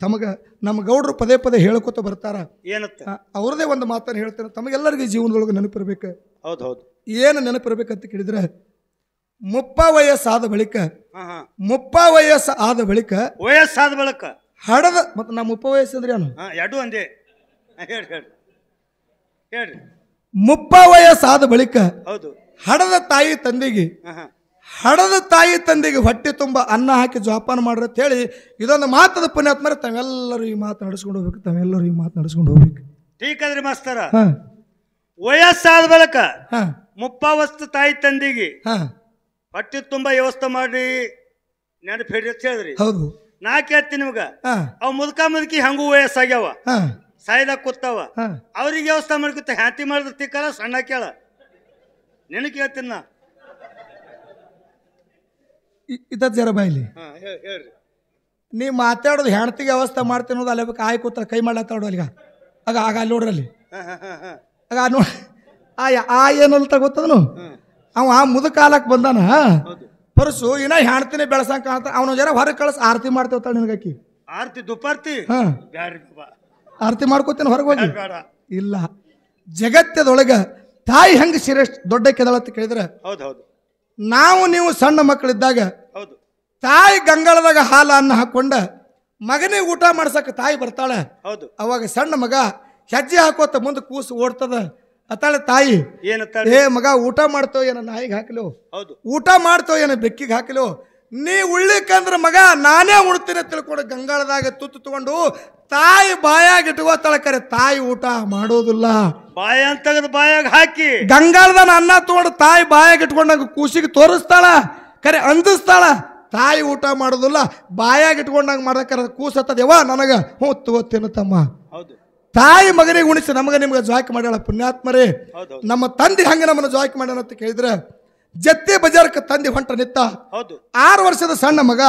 Speaker 1: ತಮಗ ನಮ್ಮ ಗೌಡರು ಪದೇ ಪದೇ ಹೇಳ್ಕೊತ ಬರ್ತಾರ, ಅವ್ರದೇ ಒಂದು ಮಾತನ್ನು ಹೇಳ್ತಾರೆ. ತಮಗೆಲ್ಲರಿಗೂ ಜೀವನದೊಳಗೆ ನೆನಪಿರ್ಬೇಕು. ಏನು ನೆನಪಿರ್ಬೇಕಂತ ಕೇಳಿದ್ರೆ, ವಯಸ್ಸಾದ ಬಳಿಕ ವಯಸ್ಸಾದ ಬಳಿಕ ಹಡದ ಮತ್ತೆ ನಾ ವಯಸ್ಸು ಅಂದ್ರೆ ಏನು
Speaker 2: ಎರಡು ಒಂದೇ
Speaker 1: ವಯಸ್ಸಾದ ಬಳಿಕ ಹಡದ ತಾಯಿ ತಂದೆಗೆ ಹೊಟ್ಟೆ ತುಂಬ ಅನ್ನ ಹಾಕಿ ಜೋಪಾನ ಮಾಡ್ರಿ ಅಂತ ಹೇಳಿ ಇದೊಂದು ಮಾತದ ಪುಣ್ಯಾತ್ಮರೇ ತಾವೆಲ್ಲರೂ ಈ ಮಾತು ನಡೆಸ್ಕೊಂಡು ಹೋಗ್ಬೇಕು.
Speaker 2: ಟೀಕದ್ರಿ ಮಾಸ್ತರ, ವಯಸ್ಸಾದ ಬಳಿಕ ವಸ್ತು ತಾಯಿ ತಂದೆಗೆ ಹೊಟ್ಟೆ ತುಂಬಾ ವ್ಯವಸ್ಥೆ ಮಾಡಿ ನೆನಪು ಹಿಡಿ ಅಂತ ಹೇಳಿದ್ರಿ.
Speaker 1: ಹೌದು.
Speaker 2: ನಾ ಕೇಳ್ತೀನಿ ನಿಮ್ಗ, ಅವ್ ಮುದುಕಿ ಹಂಗೂ ವಯಸ್ಸಾಗ್ಯಾವ, ಸಾಯ್ದಾಗ ಕೂತಾವ, ಅವ್ರಿಗೆ ವ್ಯವಸ್ಥೆ ಮಾಡ್ಕೊತ ಹ್ಯಾಂತಿ ಮಾಡಿದ್ರ ತಿಕ್ಕಲ್ಲ ಸಣ್ಣ ಕೇಳ. ನೆನ ಕೇಳ್ತೀನಿ ನಾ
Speaker 1: ಇದ ಜರ ಬಾಯ್ಲಿ. ನೀ ಮಾತಾಡೋದು ಹೆಣ್ತಿಗೆ ವ್ಯವಸ್ಥೆ ಮಾಡ್ತೀನಿ ಅನ್ನೋದು ಅಲ್ಲೇ ಬೇಕು. ಆಯ್ ಕೂತ ಕೈ ಮಾಡ್ಲಾತಾಡೋ ಅಲ್ಲಿಗ ಆಗ ಆಗ ಅಲ್ಲಿ ನೋಡ್ರಲ್ಲಿ ಆಗ ನೋಡಿ ಏನಲ್ತ ಗೊತ್ತದನು. ಅವ ಮುದುಕಾಲಕ್ಕೆ ಬಂದಾನ, ಪರಸು ಇನ್ನ ಹೆಣ್ತಿನೇ ಬೆಳಸಂಕ ಅಂತ ಅವನ ಜರ ಹೊರಗೆ ಕಳಿಸ್ ಆರತಿ ಮಾಡ್ತೇವತ್ತಾಳ ನಿನಗಾಕಿ.
Speaker 2: ಆರತಿ ದುಪಾರ್ತಿ
Speaker 1: ಆರತಿ ಮಾಡ್ಕೋತೇನೆ ಹೊರಗೆ ಹೋಗಿ. ಇಲ್ಲ, ಜಗತ್ತದೊಳಗ ತಾಯಿ ಹೆಂಗ ಶ್ರೇಷ್ಠ ದೊಡ್ಡ ಕೆದಳತ್ತ ಕೇಳಿದ್ರೆ, ನಾವು ನೀವು ಸಣ್ಣ ಮಕ್ಕಳಿದ್ದಾಗ ತಾಯಿ ಗಂಗಾಳದಾಗ ಹಾಲ ಅನ್ನ ಹಾಕೊಂಡ ಮಗನಿಗೆ ಊಟ ಮಾಡ್ಸಕ ತಾಯಿ ಬರ್ತಾಳೆ. ಅವಾಗ ಸಣ್ಣ ಮಗ ಹೆಜ್ಜೆ ಹಾಕೋತ ಮುಂದೆ ಕೂಸು ಓಡ್ತದ. ಅತ್ತಾಳೆ ತಾಯಿ, ಏ ಮಗ ಊಟ ಮಾಡ್ತೋ ಏನ ನಾಯಿಗೆ ಹಾಕಲೋ, ಊಟ ಮಾಡ್ತೋ ಏನ ಬೆಕ್ಕಿಗೆ ಹಾಕಲೋ, ನೀ ಉಳ್ಳಿಕಂದ್ರ ಮಗ ನಾನೇ ಉಣ್ತೀನಿ ತಿಳ್ಕೊಂಡು ಗಂಗಾಳದಾಗ ತುತ್ತು ತಗೊಂಡು ತಾಯಿ ಬಾಯಾಗ ಇಟ್ಕೋತಾಳೆ. ಕರೆ ತಾಯಿ ಊಟ ಮಾಡೋದಿಲ್ಲ,
Speaker 2: ಬಾಯ ಅಂತ ಬಾಯಾಗ ಹಾಕಿ
Speaker 1: ಗಂಗಾಳದ ಅನ್ನ ತಗೊಂಡು ತಾಯಿ ಬಾಯಾಗ ಇಟ್ಕೊಂಡಾಗ ಕೂಸಿಗೆ ತೋರಿಸ್ತಾಳ, ಕರೆ ಅಂದಿಸ್ತಾಳ. ತಾಯಿ ಊಟ ಮಾಡೋದಿಲ್ಲ, ಬಾಯಾಗಿ ಇಟ್ಕೊಂಡಂಗ ಮಾಡಕ್ಕಾರ ಕೂಸತ್ತದೇವ ನನಗ ಹ್ಞೂ ತಗೋತೇನು ತಮ್ಮ. ತಾಯಿ ಮಗನಿಗೆ ಉಣಿಸಿ ನಮಗ ನಿಮ್ಗೆ ಜಾಕಿ ಮಾಡ್ಯಾಳ ಪುಣ್ಯಾತ್ಮರೇ. ನಮ್ಮ ತಂದೆ ಹಂಗೆ ನಮ್ಮನ್ನು ಜಾಕಿ ಮಾಡ್ಯಾನ ಅಂತ ಕೇಳಿದ್ರೆ ಜತ್ತಿ ಬಜಾರಕ್ಕೆ ತಂದೆ ಹೊಂಟ ನಿತ್ತ. 6 ವರ್ಷದ ಸಣ್ಣ ಮಗ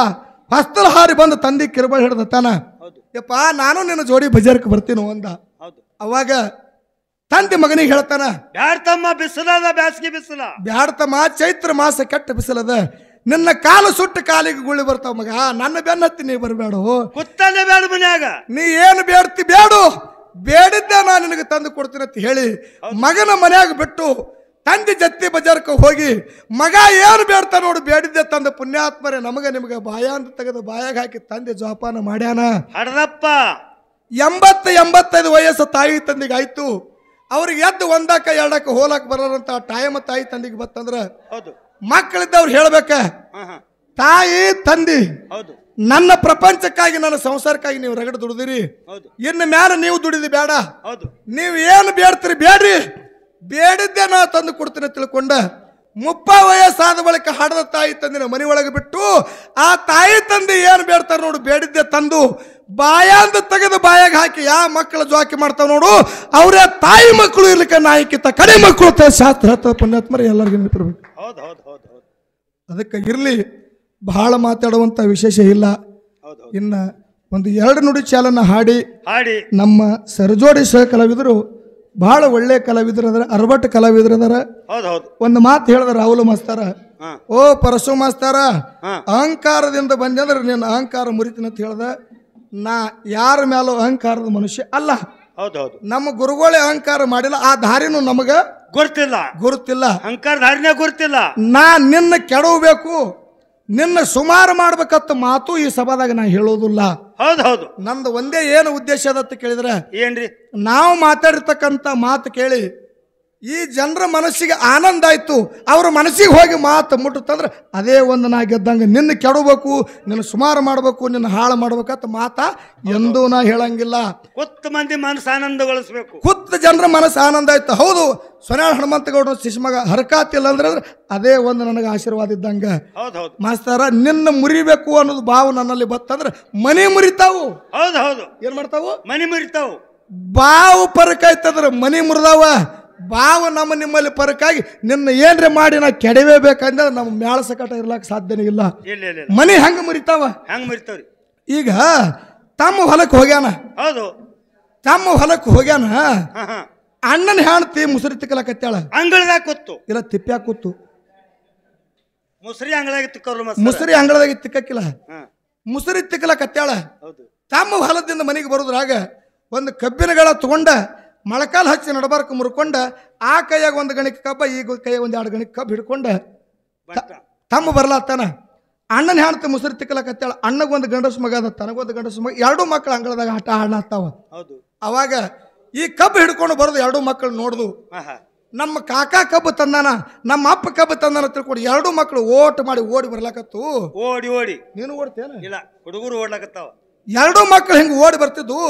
Speaker 1: ಹಸ್ತಲ ಹಾರಿ ಬಂದು ತಂದೆ ಕಿರುಬ ಹಿಡ್ದ ತಾನ. ಯಪ್ಪ ನಾನು ನಿನ್ನ ಜೋಡಿ ಬಜಾರಕ್ಕೆ ಬರ್ತೀನೋ ಅಂದ. ಅವಾಗ ತಂದೆ ಮಗನಿಗೆ ಹೇಳ್ತಾನ,
Speaker 2: ಬ್ಯಾಡ್ತಮ್ಮ ಬಿಸಿಲದ ಬ್ಯಾಸ್ಗಿ ಬಿಸಿಲ,
Speaker 1: ಬ್ಯಾಡ್ತಮ್ಮ ಚೈತ್ರ ಮಾಸ ಕೆಟ್ಟ ಬಿಸಿಲದ, ನಿನ್ನ ಕಾಲು ಸುಟ್ಟು ಕಾಲಿಗೆ ಗುಳ್ಳಿ ಬರ್ತಾವ ಮಗ, ನನ್ನ ಬೆನ್ನತ್ತಿ ನೀ ಬರಬೇಡ,
Speaker 2: ಕುತ್ತಲ್ಲೇ ಬೇಡ ಮನ್ಯಾಗ,
Speaker 1: ನೀ ಏನು ಬೇಡ್ತಿ ಬೇಡು, ಬೇಡಿದ್ದೆ ನಾನು ನಿನಗೆ ತಂದು ಕೊಡ್ತೀನಿ ಅಂತ ಹೇಳಿ ಮಗನ ಮನ್ಯಾಗ ಬಿಟ್ಟು ತಂದೆ ಜತ್ತಿ ಬಜಾರ್ಕ ಹೋಗಿ ಮಗ ಏನು ಬೇಡ್ತಾ ನೋಡು ಬೇಡಿದ್ದೆ ತಂದ. ಪುಣ್ಯಾತ್ಮರೇ ನಮಗ ನಿಮಗ ಬಾಯ ಅಂತ ತೆಗೆದು ಬಾಯಾಗ ಹಾಕಿ ತಂದೆ ಜೋಪಾನ ಮಾಡ್ಯಾನ.
Speaker 2: ಹಡದಪ್ಪ
Speaker 1: 85 ವಯಸ್ಸು ತಾಯಿ ತಂದೆಗೆ ಆಯ್ತು. ಅವ್ರಿಗೆ ಎದ್ದು ಒಂದಕ್ಕ ಎರಡಕ್ಕ ಹೋಲಕ್ ಬರೋರಂತ ಟೈಮ್ ತಾಯಿ ತಂದೆಗೆ ಬತ್ತಂದ್ರ ಮಕ್ಕಳಿದ್ದವ್ರು ಹೇಳ್ಬೇಕ, ತಾಯಿ ತಂದಿ ನನ್ನ ಪ್ರಪಂಚಕ್ಕಾಗಿ ನನ್ನ ಸಂಸಾರಕ್ಕಾಗಿ ನೀವು ರಗಡ ದುಡಿದಿರಿ, ಇನ್ನು ಮ್ಯಾಲ ನೀವು ದುಡಿದಿ ಬೇಡ, ನೀವು ಏನು ಬೇಡ್ತೀರಿ ಬೇಡ್ರಿ, ಬೇಡಿದ್ದೆ ನಾ ತಂದು ಕೊಡ್ತೀನಿ ತಿಳ್ಕೊಂಡ 30 ವಯಸ್ಸಾದ ಬಳಿಕ ಹಾಡದ ತಾಯಿ ತಂದಿನ ಮನೆ ಒಳಗೆ ಬಿಟ್ಟು ಆ ತಾಯಿ ತಂದೆ ಏನು ಬೇಡ್ತಾರ ನೋಡು ಬೇಡಿದ್ದೆ ತಂದು ಬಾಯಾಂದ ತೆಗೆದು ಬಾಯಾಗ ಹಾಕಿ ಯಾ ಮಕ್ಕಳ ಜೋಕಿ ಮಾಡ್ತಾವ ನೋಡು ಅವರೇ ತಾಯಿ ಮಕ್ಕಳು ಇರ್ಲಿಕ್ಕೆ ನಾಯಿಕಿತ್ತ ಕಡೆ ಮಕ್ಕಳು ಶಾಸ್ತ್ರ ಹೇಳ್ತಾರ. ಪುಣ್ಯಾತ್ಮರೇ ಎಲ್ಲರಿಗೂ ನೆನಪಿರ್ಬೇಕು. ಅದಕ್ಕೆ ಇರ್ಲಿ, ಬಹಳ ಮಾತಾಡುವಂತ ವಿಶೇಷ ಇಲ್ಲ. ಇನ್ನ ಒಂದು 2 ನುಡಿ ಚಾಲನ ಹಾಡಿ ನಮ್ಮ ಸರಜೋಡಿ ಸಹ ಕಲಾವಿದರು ಬಹಳ ಒಳ್ಳೆ ಕಲಾವಿದರು ಅದರ, ಅರಬಟ್ಟು ಕಲಾವಿದರು ಅದರ. ಒಂದು ಮಾತು ಹೇಳಿದ್ರ ರಾಹುಲ್ ಮಾಸ್ತಾರ, ಓ ಪರಶು ಮಾಸ್ತಾರ, ಅಹಂಕಾರದಿಂದ ಬಂದ್ರೆ ನಿನ್ನ ಅಹಂಕಾರ ಮುರಿತೀನಿ ಅಂತ ಹೇಳ್ದ. ನಾ ಯಾರ ಮೇಲೂ ಅಹಂಕಾರದ ಮನುಷ್ಯ ಅಲ್ಲ. ನಮ್ಮ ಗುರುಗಳೇ ಅಹಂಕಾರ ಮಾಡಿಲ್ಲ, ಆ ದಾರಿನೂ ನಮಗ ಗುರುತಿಲ್ಲ,
Speaker 2: ಅಹಂಕಾರ ದಾರಿನೇ ಗುರುತಿಲ್ಲ.
Speaker 1: ನಾ ನಿನ್ನ ಕೆಡವಬೇಕು, ನಿನ್ನ ಸುಮಾರು ಮಾಡ್ಬೇಕಂತ ಮಾತು ಈ ಸಭಾದಾಗ ನಾ ಹೇಳೋದಿಲ್ಲ. ನಂದು ಒಂದೇ ಏನು ಉದ್ದೇಶ ಅದತ್ತ ಕೇಳಿದ್ರೆ
Speaker 2: ಏನ್ರಿ,
Speaker 1: ನಾವು ಮಾತಾಡಿರ್ತಕ್ಕಂಥ ಮಾತು ಕೇಳಿ ಈ ಜನರ ಮನಸ್ಸಿಗೆ ಆನಂದ ಆಯ್ತು, ಅವ್ರ ಮನಸ್ಸಿಗೆ ಹೋಗಿ ಮಾತು ಮುಟ್ಟುತ್ತಂದ್ರೆ ಅದೇ ಒಂದು ನಾ ಗೆದ್ದಂಗೆ. ನಿನ್ನ ಕೆಡಬೇಕು, ನಿನ್ನ ಸುಮಾರು ಮಾಡಬೇಕು, ನಿನ್ನ ಹಾಳು ಮಾಡ್ಬೇಕಂತ ಮಾತಾ ಎಂದೂ ನಾ ಹೇಳಂಗಿಲ್ಲ.
Speaker 2: ಕುತ್ತ ಮಂದಿ ಮನಸ್ಸು ಆನಂದಗೊಳಿಸ್ಬೇಕು,
Speaker 1: ಕುತ್ತ ಜನರ ಮನಸ್ಸು ಆನಂದ ಆಯ್ತು. ಹೌದು, ಸೊನ್ಯಾಳ ಹನುಮಂತಗೌಡ ಶಿಶುಮಗ ಹರಕಾತಿಲ್ಲ ಅಂದ್ರೆ ಅದೇ ಒಂದು ನನಗೆ ಆಶೀರ್ವಾದ ಇದ್ದಂಗ. ಮಾಸ್ತರ ನಿನ್ನ ಮುರಿಬೇಕು ಅನ್ನೋದು ಭಾವ ನನ್ನಲ್ಲಿ ಬತ್ತಂದ್ರೆ ಮನೆ ಮುರಿತಾವು. ಏನ್ ಮಾಡ್ತಾವು?
Speaker 2: ಮನೆ ಮುರಿತಾವು.
Speaker 1: ಬಾವು ಪರಕಾಯ್ತಂದ್ರೆ ಮನೆ ಮುರಿದಾವ. ಬಾವು ನಮ್ಮ ನಿಮ್ಮಲ್ಲಿ ಪರಕಾಗಿ ನಿನ್ನ ಏನ್ರೆ ಮಾಡಿ ನಾ ಕೆಡವೇಬೇಕಂದ್ರೆ ನಮ್ಮ ಮ್ಯಾಳ ಸಕಟ ಇರ್ಲಕ್ ಸಾಧ್ಯನೇ ಇಲ್ಲ. ಮನೆ ಹಂಗ ಮುರಿತಾವ. ಈಗ ತಮ್ಮ ಹೊಲಕ್ಕೆ ಹೋಗ್ಯಾನ, ತಮ್ಮ ಹೊಲಕ್ಕೆ ಹೋಗ್ಯಾನ, ಅಣ್ಣನ ಹೆಣ್ತಿ ಮುಸುರಿ ತಿಕ್ಕಲಕತ್ತಾಳ.
Speaker 2: ಅಂಗಳದಾಗ ಕೂತು
Speaker 1: ಇಲ್ಲ ತಿಪ್ಪ್ಯಾಗ ಕೂತು,
Speaker 2: ಮುಸುರಿ ಅಂಗಳದಾಗ ತಿಕ್ಕಲ್ಲ,
Speaker 1: ಮುಸುರಿ ಅಂಗಳದಾಗ ತಿಕ್ಕಕ್ಕಿಲ್ಲ, ಮುಸುರಿ ತಿಕ್ಕಲಕತ್ತಾಳ. ತಮ್ಮ ಹೊಲದಿಂದ ಮನೆಗೆ ಬರೋದ್ರಾಗ ಒಂದು ಕಬ್ಬಿನಗಳ ತಗೊಂಡ ಮೊಳಕಾಲ್ ಹಚ್ಚಿ ನಡಬಾರ್ಕ ಮುರ್ಕೊಂಡ ಆ ಕೈಯಾಗ ಒಂದು ಗಣಿಕ ಕಬ್ಬ, ಈ ಕೈಯಾಗ ಒಂದು 2 ಗಣಿಕ ಕಬ್ಬು ಹಿಡ್ಕೊಂಡ ತಮ್ಮ ಬರ್ಲಾತ್ತಾನ. ಅಣ್ಣನ ಹೆಣ್ತಿ ಮುಸುರಿ ತಿಕ್ಕಲಕತ್ತಾಳ. ಅಣ್ಣಗೊಂದು ಗಂಡಸು ಮಗ ಅದ, ತನಗೊಂದು ಗಂಡಸು ಮಗ, 2 ಮಕ್ಕಳು ಅಂಗಳದಾಗ ಆಟ ಆಡ್ಲಾತ್ತಾವ. ಅವಾಗ ಈ ಕಬ್ಬು ಹಿಡ್ಕೊಂಡು ಬರೋದು 2 ಮಕ್ಕಳು ನೋಡ್ದು, ನಮ್ಮ ಕಾಕಾ ಕಬ್ಬು ತಂದಾನ, ನಮ್ಮ ಅಪ್ಪ ಕಬ್ಬು ತಂದಾನ ತಿಳ್ಕೊಂಡು 2 ಮಕ್ಕಳು ಓಟ್ ಮಾಡಿ ಓಡಿ ಬರ್ಲಾಕತ್ತು.
Speaker 2: ಓಡಿ
Speaker 1: ನೀನು ಓಡ್ತೇನ?
Speaker 2: ಇಲ್ಲ, ಹುಡುಗರು ಓಡ್ಲಾಕತ್ತಾವ.
Speaker 1: 2 ಮಕ್ಕಳು ಹಿಂಗೆ ಓಡಿ ಬರ್ತಿದ್ವು.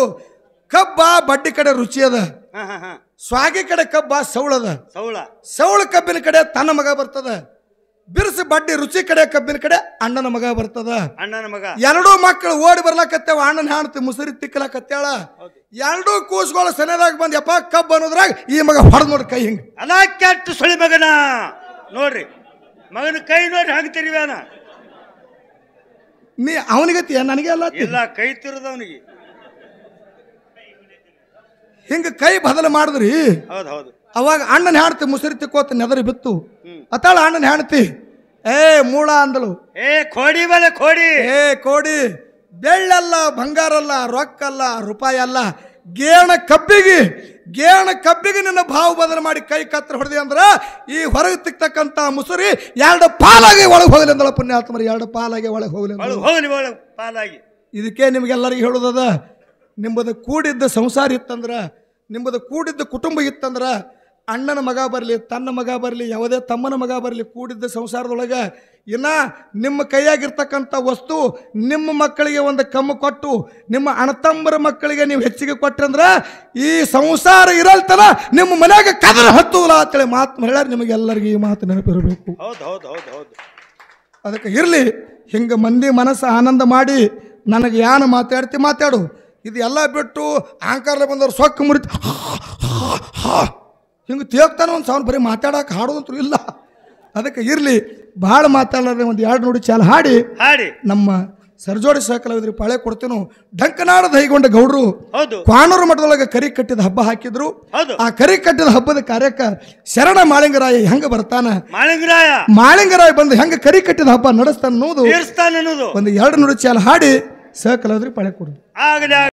Speaker 1: ಕಬ್ಬ ಬಡ್ಡಿ ಕಡೆ ರುಚಿ ಅದ, ಸ್ವಾಗಿ ಕಡೆ ಕಬ್ಬ ಸೌಳದ. ಸೌಳ ಕಬ್ಬಿನ ಕಡೆ ತನ್ನ ಮಗ ಬರ್ತದ, ಬಿರ್ಸಿ ಬಡ್ಡಿ ರುಚಿ ಕಡೆ ಕಬ್ಬಿನ ಕಡೆ ಅಣ್ಣನ ಮಗ ಬರ್ತದ. 2 ಮಕ್ಕಳು ಓಡಿ ಬರ್ಲಾಕತ್ತೇವ. ಅಣ್ಣನ ಹೆಣ್ತಿ ಮುಸುರಿ ತಿಕ್ಕಲಾಕತ್ತಾಳ. 2 ಕೂಸುಗಳು ಸನೇದಾಗ ಬಂದ್ ಯಪ್ಪ ಕಬ್ಬ ಅನ್ನೋದ್ರಾಗ ಈ ಮಗ ಹೊಡೆದ್ ನೋಡಿ ಕೈ ಹಿಂಗ.
Speaker 2: ಅಲ್ಲ ಕೆಟ್ಟ ಸುಳಿ ಮಗನ ನೋಡ್ರಿ, ಮಗನ ಕೈ ನೋಡಿ ಹಂಗ ತಿರುವಾನ.
Speaker 1: ನೀ ಅವನಿಗತಿ ನನಗೆ ಅಲ್ಲ,
Speaker 2: ಇಲ್ಲ ಕೈ ತಿರುದ ಅವನಿಗೆ
Speaker 1: ಹಿಂಗ ಕೈ ಬದಲು ಮಾಡಿದ್ರಿ. ಅವಾಗ ಅಣ್ಣನ ಹೆಣ್ತಿ ಮುಸುರಿ ತಿಕ್ಕೋತ ನೆದರಿ ಬಿತ್ತು. ಅತ್ತಾಳ ಅಣ್ಣನ ಹೆಣ್ತಿ, ಏ ಮೂಳ ಅಂದಳು.
Speaker 2: ಕೋಡಿ ಬಲೆ ಕೋಡಿ,
Speaker 1: ಕೋಡಿ ಬೆಳ್ಳಲ್ಲ, ಬಂಗಾರಲ್ಲ, ರೊಕ್ಕಲ್ಲ, ರೂಪಾಯಿ ಅಲ್ಲ, ಗೇಣ ಕಬ್ಬಿಗೆ ನಿನ್ನ ಭಾವ ಬದಲು ಮಾಡಿ ಕೈ ಕತ್ರ ಹೊಡೆದಿ ಅಂದ್ರ ಈ ಹೊರಗೆ ತಿಕ್ತಕ್ಕಂತ ಮುಸುರಿ 2 ಪಾಲಾಗಿ ಒಳಗೆ ಹೋಗಲಿ ಅಂದಳ. ಪುಣ್ಯಾತ್ಮರಿ 2 ಪಾಲಾಗಿ ಒಳಗೆ ಹೋಗಲಿ. ಇದಕ್ಕೆ ನಿಮ್ಗೆಲ್ಲರಿಗೂ ಹೇಳುದದ, ನಿಮ್ಮದು ಕೂಡಿದ್ದ ಸಂಸಾರ ಇತ್ತಂದ್ರ, ನಿಮ್ಮದು ಕೂಡಿದ್ದ ಕುಟುಂಬ ಇತ್ತಂದ್ರ, ಅಣ್ಣನ ಮಗ ಬರಲಿ, ತನ್ನ ಮಗ ಬರಲಿ, ಯಾವುದೇ ತಮ್ಮನ ಮಗ ಬರಲಿ, ಕೂಡಿದ್ದ ಸಂಸಾರದೊಳಗೆ ಇನ್ನ ನಿಮ್ಮ ಕೈಯಾಗಿರ್ತಕ್ಕಂಥ ವಸ್ತು ನಿಮ್ಮ ಮಕ್ಕಳಿಗೆ ಒಂದು ಕಮ್ಮು ಕೊಟ್ಟು ನಿಮ್ಮ ಅಣ್ಣತಮ್ಮರ ಮಕ್ಕಳಿಗೆ ನೀವು ಹೆಚ್ಚಿಗೆ ಕೊಟ್ರಂದ್ರ ಈ ಸಂಸಾರ ಇರಲ್ತನ ನಿಮ್ಮ ಮನ್ಯಾಗ ಕದರ ಹತ್ತುಲ್ಲ ಅಂತೇಳಿ ಮಾತು ಹೇಳ್ಯಾರ. ನಿಮಗೆಲ್ಲರಿಗೂ ಈ ಮಾತು ನೆನಪಿರಬೇಕು. ಅದಕ್ಕೆ ಇರಲಿ, ಹಿಂಗೆ ಮಂದಿ ಮನಸ್ಸು ಆನಂದ ಮಾಡಿ ನನಗೆ ಏನು ಮಾತಾಡ್ತಿ ಮಾತಾಡು. ಇದು ಎಲ್ಲ ಬಿಟ್ಟು ಆಂಕಾರ್ಲೆ ಬಂದವ್ರು ಸೊಕ್ಕ ಮುರಿತು ಹಿಂಗೆ ತೇಗ್ತಾನೆ ಒಂದು ಸಾವಿರ ಬರೀ ಮಾತಾಡೋಕೆ ಹಾಡೋದಂತೂ ಇಲ್ಲ. ಅದಕ್ಕೆ ಇರಲಿ, ಭಾಳ ಮಾತಾಡೋದ್ರೆ ಒಂದು 2 ನುಡಿ ಚಾಲ ಹಾಡಿ ನಮ್ಮ ಸರ್ಜೋಡಿ ಸಹಕಲಾವಿದ್ರಿ ಪಾಳೆ ಕೊಡ್ತೀನು. ಡಂಕನಾಡ ದೈಗೊಂಡ ಗೌಡ್ರು ಕ್ವಾಣೂರು ಮಠದೊಳಗೆ ಕರಿ ಕಟ್ಟಿದ ಹಬ್ಬ ಹಾಕಿದ್ರು. ಆ ಕರಿ ಕಟ್ಟಿದ ಹಬ್ಬದ ಕಾರ್ಯಕ್ಕೆ ಶರಣ ಮಾಳಿಂಗರಾಯ ಹೆಂಗ ಬರ್ತಾನ, ಮಾಳಿಂಗರಾಯ ಬಂದು ಹೆಂಗ ಕರಿ ಕಟ್ಟಿದ ಹಬ್ಬ ನಡೆಸ್ತಾನ ಅನ್ನೋದು ಒಂದು 2 ನುಡಿ ಚಾಲ ಹಾಡಿ ಸಹಕಲಾವಿದ್ರಿ ಪಾಳೆ ಕೊಡು.